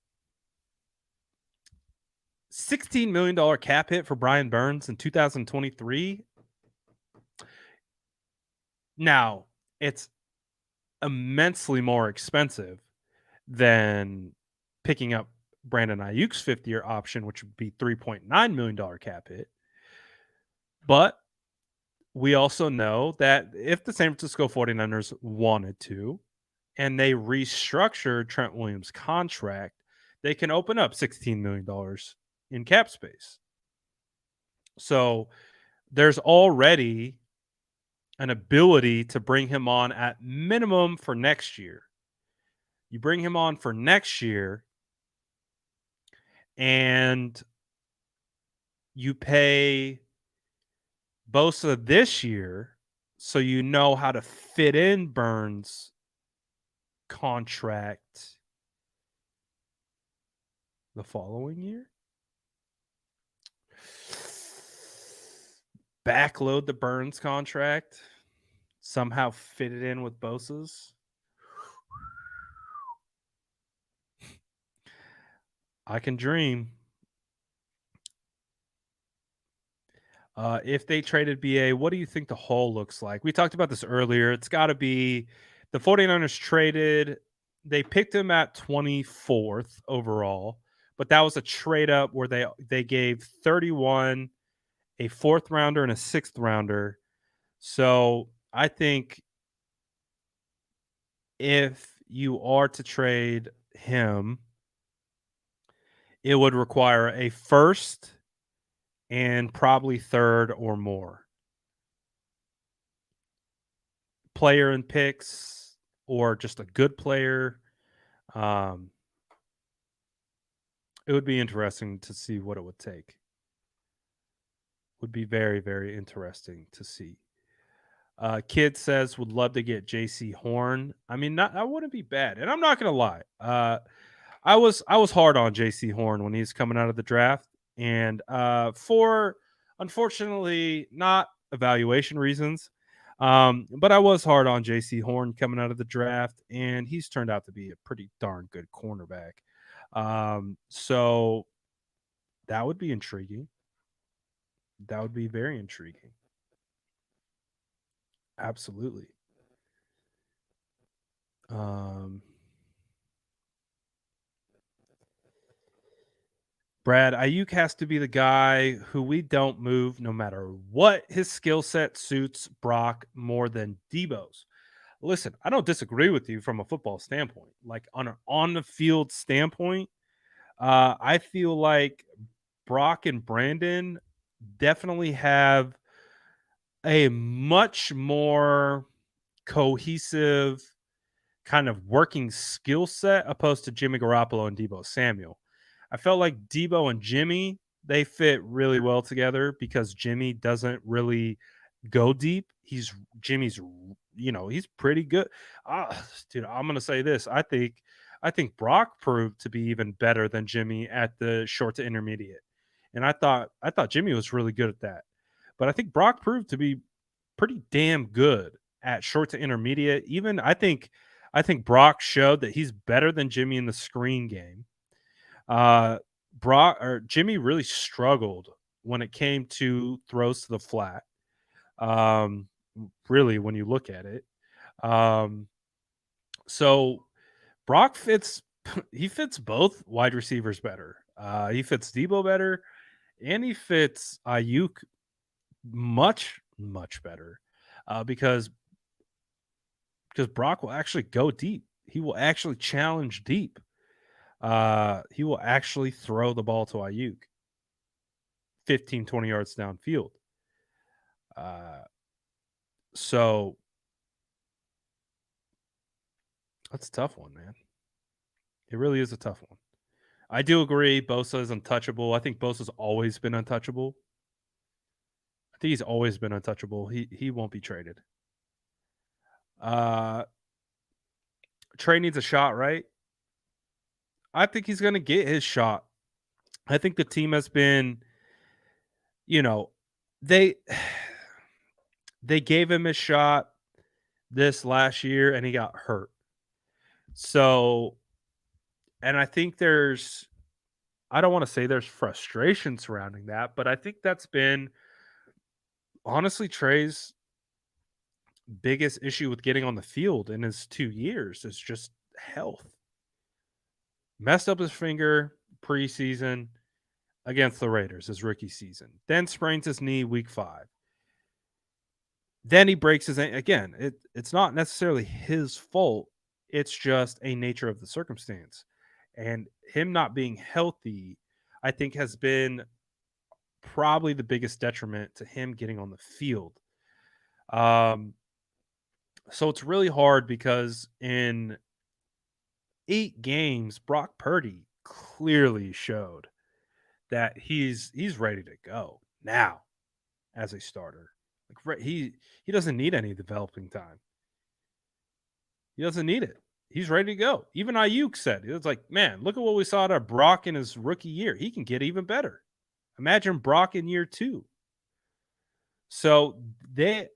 million cap hit for Brian Burns in 2023. Now, it's immensely more expensive than picking up Brandon Aiyuk's 5th-year option, which would be $3.9 million cap hit. But we also know that if the San Francisco 49ers wanted to, and they restructured Trent Williams' contract, they can open up $16 million in cap space. So there's already an ability to bring him on at minimum for next year. You bring him on for next year and you pay Bosa this year so you know how to fit in Burns' contract the following year. Backload the Burns contract, somehow fit it in with Bosa's. I can dream. If they traded BA, what do you think the haul looks like? We talked about this earlier. It's got to be The 49ers traded. They picked him at 24th overall, but that was a trade up where they gave 31, a 4th rounder, and a 6th rounder. So I think if you are to trade him, it would require a first and probably 3rd or more player and picks, or just a good player. It would be interesting to see what it would take. Would be very, very interesting to see. Kid says would love to get JC Horn. I mean, that wouldn't be bad. And I'm not gonna lie. I was hard on JC Horn when he's coming out of the draft. And for unfortunately not evaluation reasons. But I was hard on JC Horn coming out of the draft, and he's turned out to be a pretty darn good cornerback. So that would be intriguing. That would be very intriguing. Absolutely. Brad, Aiyuk has to be the guy who we don't move no matter what. His skill set suits Brock more than Debo's. Listen, I don't disagree with you from a football standpoint. Like on the field standpoint, I feel like Brock and Brandon definitely have a much more cohesive kind of working skill set opposed to Jimmy Garoppolo and Debo Samuel. I felt like Debo and Jimmy, they fit really well together because Jimmy doesn't really go deep. Jimmy's, he's pretty good. Dude, I'm gonna say this. I think Brock proved to be even better than Jimmy at the short to intermediate. And I thought Jimmy was really good at that. But I think Brock proved to be pretty damn good at short to intermediate. Even I think Brock showed that he's better than Jimmy in the screen game. Jimmy really struggled when it came to throws to the flat. Really, when you look at it. So Brock fits he fits both wide receivers better. He fits Debo better, and he fits Aiyuk much, much better. Because Brock will actually go deep. He will actually challenge deep. He will actually throw the ball to Aiyuk 15, 20 yards downfield. So that's a tough one, man. It really is a tough one. I do agree Bosa is untouchable. I think Bosa's always been untouchable. I think he's always been untouchable. He won't be traded. Trey needs a shot, right? I think he's going to get his shot. I think the team has been, they gave him a shot this last year and he got hurt. So, and I think I don't want to say there's frustration surrounding that, but I think that's been honestly Trey's biggest issue with getting on the field in his 2 years is just health. Messed up his finger preseason against the Raiders his rookie season. Then sprains his knee week 5. Then he breaks his again. It's not necessarily his fault. It's just a nature of the circumstance. And him not being healthy, I think, has been probably the biggest detriment to him getting on the field. So it's really hard because in 8 games, Brock Purdy clearly showed that he's ready to go now as a starter. Like he doesn't need any developing time. He doesn't need it. He's ready to go. Even Aiyuk said it was like, man, look at what we saw out of Brock in his rookie year. He can get even better. Imagine Brock in year 2. So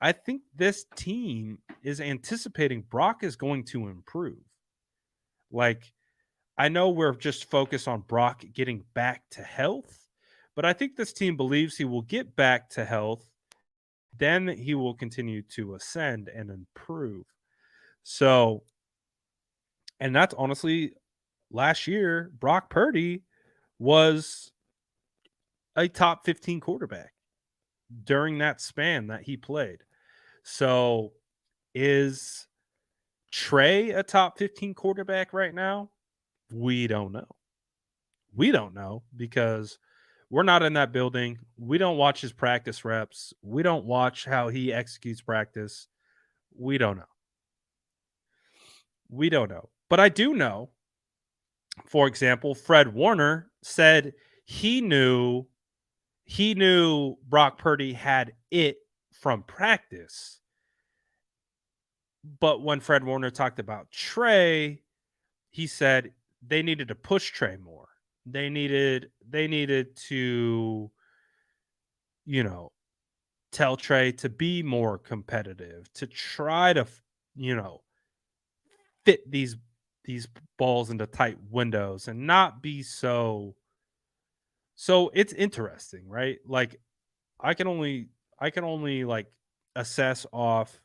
I think this team is anticipating Brock is going to improve. Like, I know we're just focused on Brock getting back to health, but I think this team believes he will get back to health. Then he will continue to ascend and improve. So, and that's honestly last year, Brock Purdy was a top 15 quarterback during that span that he played. So, is Trey a top 15 quarterback right now? We don't know. We don't know because we're not in that building. We don't watch his practice reps. We don't watch how he executes practice. We don't know. We don't know. But I do know, for example, Fred Warner said he knew Brock Purdy had it from practice. But when Fred Warner talked about Trey, he said they needed to push Trey more. They needed to, you know, tell Trey to be more competitive, to try to, you know, fit these balls into tight windows and not be so it's interesting, right? Like I can only like assess off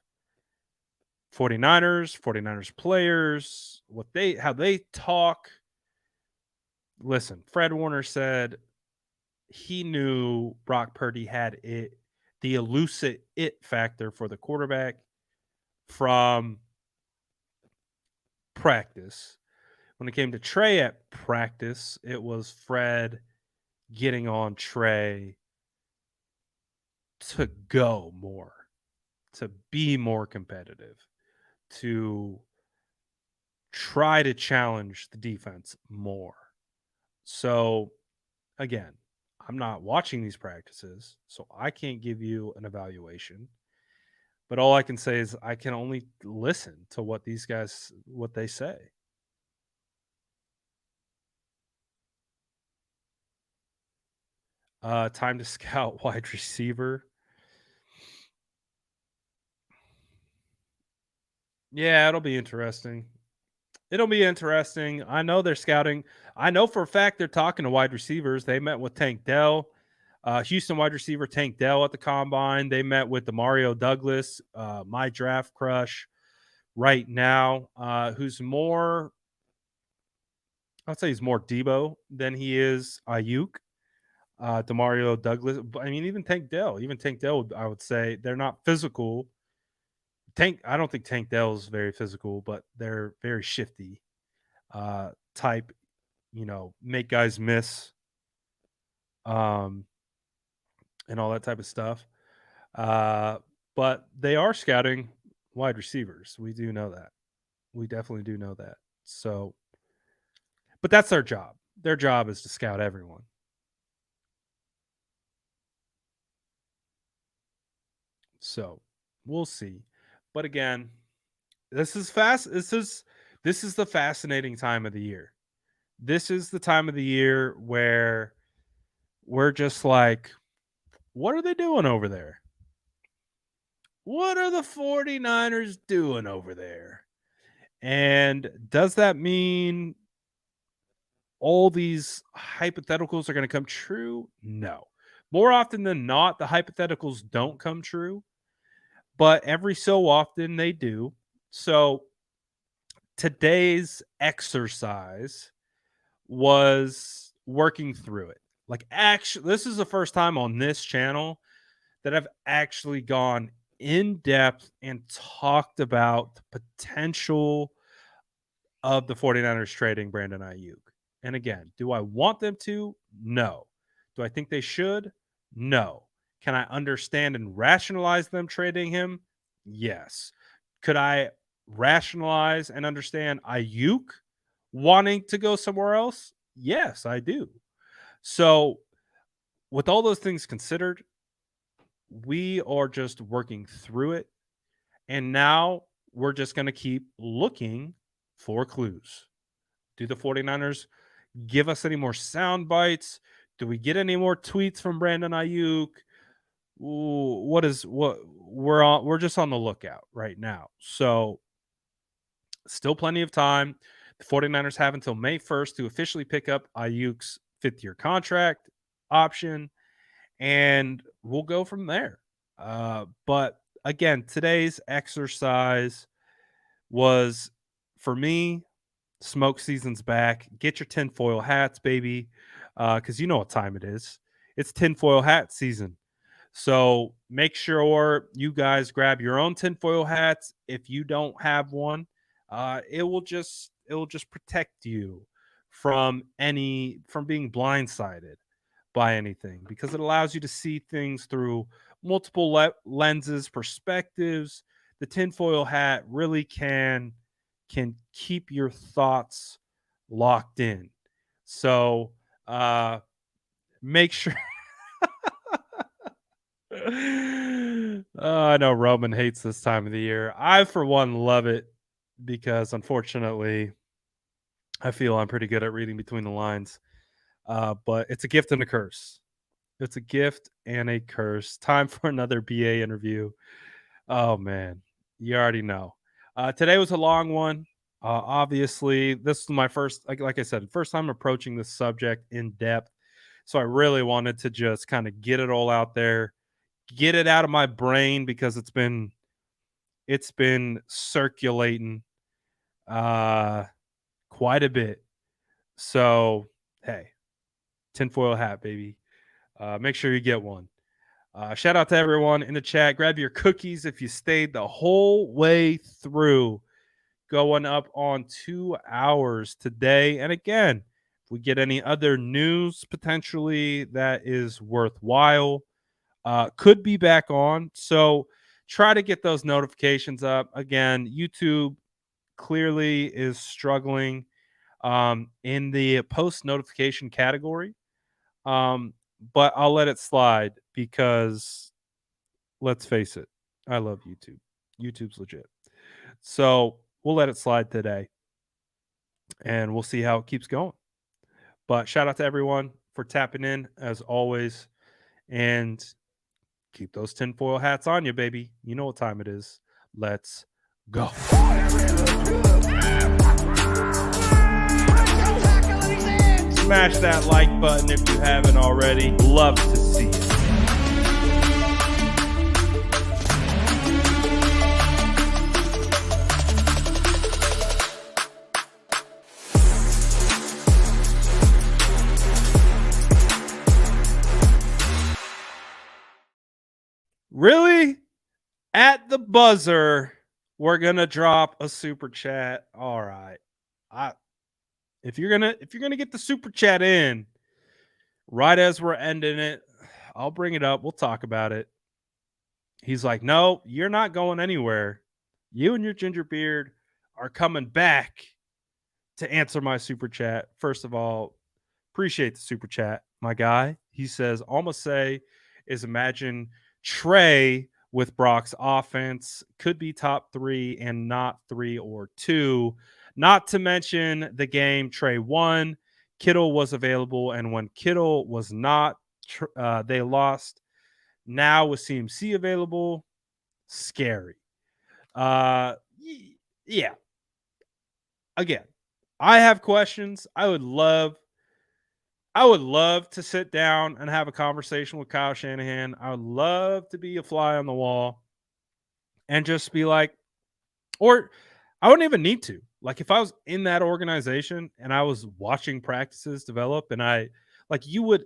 49ers players, what they how they talk. Listen, Fred Warner said he knew Brock Purdy had the elusive it factor for the quarterback from practice. When it came to Trey at practice, it was Fred getting on Trey to go more, to be more competitive, to try to challenge the defense more. So, again, I'm not watching these practices, so I can't give you an evaluation. But all I can say is I can only listen to what these guys what they say. Time to scout wide receiver. Yeah, it'll be interesting. It'll be interesting. I know they're scouting. I know for a fact they're talking to wide receivers. They met with Tank Dell, Houston wide receiver Tank Dell at the combine. They met with Demario Douglas, my draft crush right now, who's more, I'd say he's more Debo than he is Aiyuk. Demario Douglas. I mean, even Tank Dell, I would say they're not physical. I don't think Tank Dell is very physical, but they're very shifty type, make guys miss, um, and all that type of stuff. Uh, but they are scouting wide receivers. We do know that. We definitely do know that. So, but that's their job. Their job is to scout everyone. So we'll see. But again, this is fast. This is the fascinating time of the year. This is the time of the year where we're just like, what are they doing over there? What are the 49ers doing over there? And does that mean all these hypotheticals are going to come true? No. More often than not, the hypotheticals don't come true, but every so often they do. So today's exercise was working through it. Like, actually, this is the first time on this channel that I've actually gone in depth and talked about the potential of the 49ers trading Brandon Aiyuk. And again, do I want them to? No. Do I think they should? No. Can I understand and rationalize them trading him? Yes. Could I rationalize and understand Aiyuk wanting to go somewhere else? Yes, I do. So, with all those things considered, we are just working through it. And now we're just going to keep looking for clues. Do the 49ers give us any more sound bites? Do we get any more tweets from Brandon Ayuk? Ooh, what we're just on the lookout right now. So still plenty of time. The 49ers have until May 1st to officially pick up Ayuk's fifth-year contract option, and we'll go from there. But again, today's exercise was, for me, smoke season's back. Get your tinfoil hats, baby, because you know what time it is. It's tinfoil hat season. So make sure you guys grab your own tinfoil hats. If you don't have one, it will just protect you from being blindsided by anything, because it allows you to see things through multiple lenses, perspectives. The tinfoil hat really can keep your thoughts locked in. So make sure. I know Roman hates this time of the year. I, for one, love it because, unfortunately, I feel I'm pretty good at reading between the lines. But it's a gift and a curse. It's a gift and a curse. Time for another BA interview. Oh, man. You already know. Today was a long one. Obviously, this is my first, like I said, first time approaching this subject in depth. So I really wanted to just kind of get it all out there, get it out of my brain, because it's been circulating quite a bit. So hey, tinfoil hat, baby. Make sure you get one. Shout out to everyone in the chat. Grab your cookies if you stayed the whole way through. Going up on 2 hours today. And again, if we get any other news potentially that is worthwhile, could be back on. So try to get those notifications up. Again, YouTube clearly is struggling in the post notification category. But I'll let it slide because, let's face it, I love YouTube. YouTube's legit. So we'll let it slide today and we'll see how it keeps going. But shout out to everyone for tapping in as always. And keep those tinfoil hats on you, baby. You know what time it is. Let's go. Smash that like button if you haven't already. Love to see it. Really? At the buzzer, we're gonna drop a super chat. All right. If you're gonna get the super chat in right as we're ending it, I'll bring it up. We'll talk about it. He's like, no, you're not going anywhere. You and your ginger beard are coming back to answer my super chat. First of all, appreciate the super chat, my guy. He says, almost say is imagine Trey with Brock's offense could be top 3 and not 3 or 2. Not to mention the game Trey won. Kittle was available, and when Kittle was not, they lost. Now with CMC available, scary. Yeah. Again, I have questions. I would love to sit down and have a conversation with Kyle Shanahan. I would love to be a fly on the wall and just be like, or I wouldn't even need to. Like, if I was in that organization and I was watching practices develop, and you would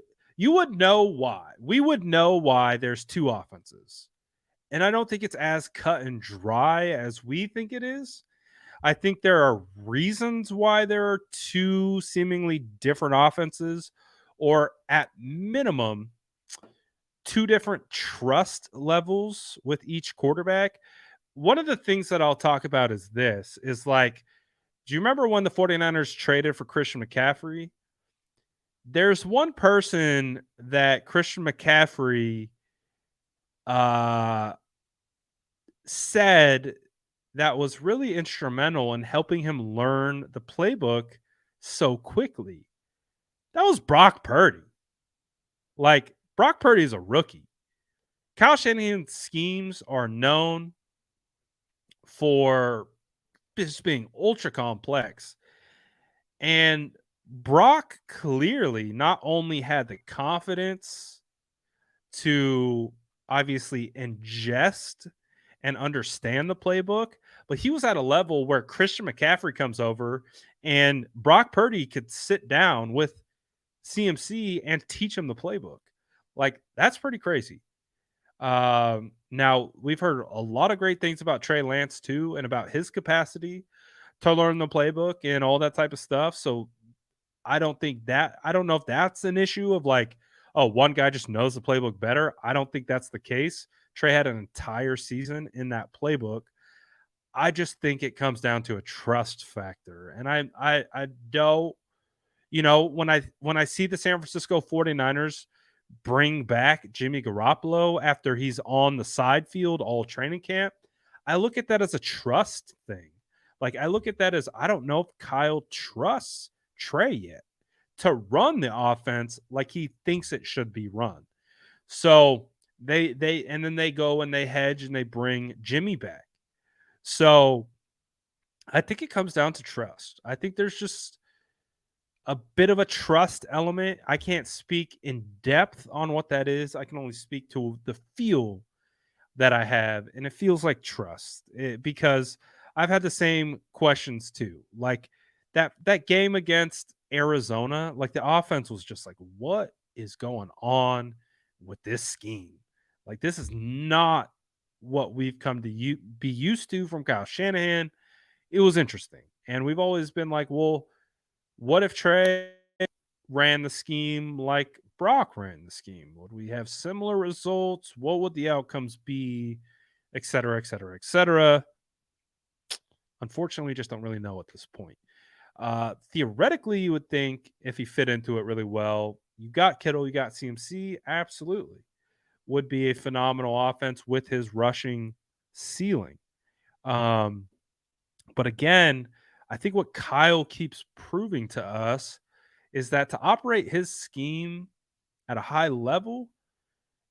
know why. We would know why there's 2 offenses. And I don't think it's as cut and dry as we think it is. I think there are reasons why there are 2 seemingly different offenses, or at minimum 2 different trust levels with each quarterback. One of the things that I'll talk about is this, is like, do you remember when the 49ers traded for Christian McCaffrey? There's one person that Christian McCaffrey said that was really instrumental in helping him learn the playbook so quickly. That was Brock Purdy. Like, Brock Purdy is a rookie. Kyle Shanahan's schemes are known for just being ultra complex. And Brock clearly not only had the confidence to obviously ingest and understand the playbook, but he was at a level where Christian McCaffrey comes over and Brock Purdy could sit down with CMC and teach him the playbook. Like, that's pretty crazy. Now, we've heard a lot of great things about Trey Lance too, and about his capacity to learn the playbook and all that type of stuff. So I don't know if that's an issue of like, oh, one guy just knows the playbook better. I don't think that's the case. Trey had an entire season in that playbook. I just think it comes down to a trust factor. And I don't, when I see the San Francisco 49ers bring back Jimmy Garoppolo after he's on the side field all training camp, I look at that as a trust thing. Like, I look at that as, I don't know if Kyle trusts Trey yet to run the offense like he thinks it should be run. So they go and they hedge and they bring Jimmy back. So I think it comes down to trust. I think there's just a bit of a trust element. I can't speak in depth on what that is. I can only speak to the feel that I have, and it feels like trust, because I've had the same questions too. Like that game against Arizona, like the offense was just like, what is going on with this scheme? Like, this is not what we've come to be used to from Kyle Shanahan. It was interesting. And we've always been like, well, what if Trey ran the scheme like Brock ran the scheme? Would we have similar results? What would the outcomes be? Et cetera, et cetera, et cetera. Unfortunately, we just don't really know at this point. Theoretically, you would think if he fit into it really well, you got Kittle, you got CMC, absolutely. Would be a phenomenal offense with his rushing ceiling. But again, I think what Kyle keeps proving to us is that to operate his scheme at a high level,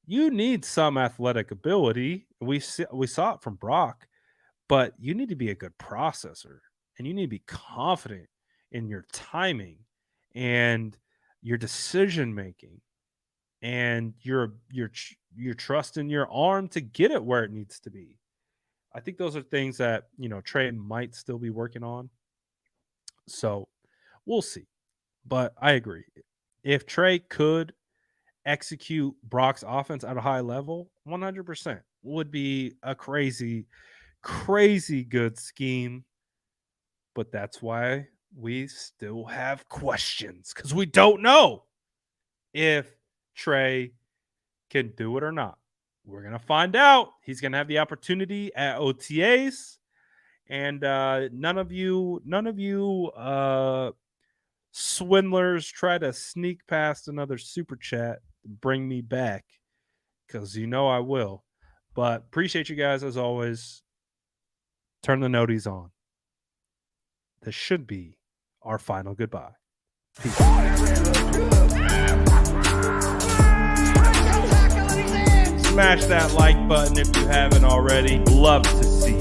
you need some athletic ability. We saw it from Brock, but you need to be a good processor, and you need to be confident in your timing and your decision making and your trust in your arm to get it where it needs to be. I think those are things that, Trey might still be working on. So we'll see. But I agree. If Trey could execute Brock's offense at a high level, 100% would be a crazy, crazy good scheme. But that's why we still have questions, because we don't know if Trey can do it or not. We're going to find out. He's going to have the opportunity at OTAs. And none of you swindlers try to sneak past another super chat and bring me back, because I will. But appreciate you guys as always. Turn the noties on. This should be our final goodbye. Peace. Smash that like button if you haven't already. Love to see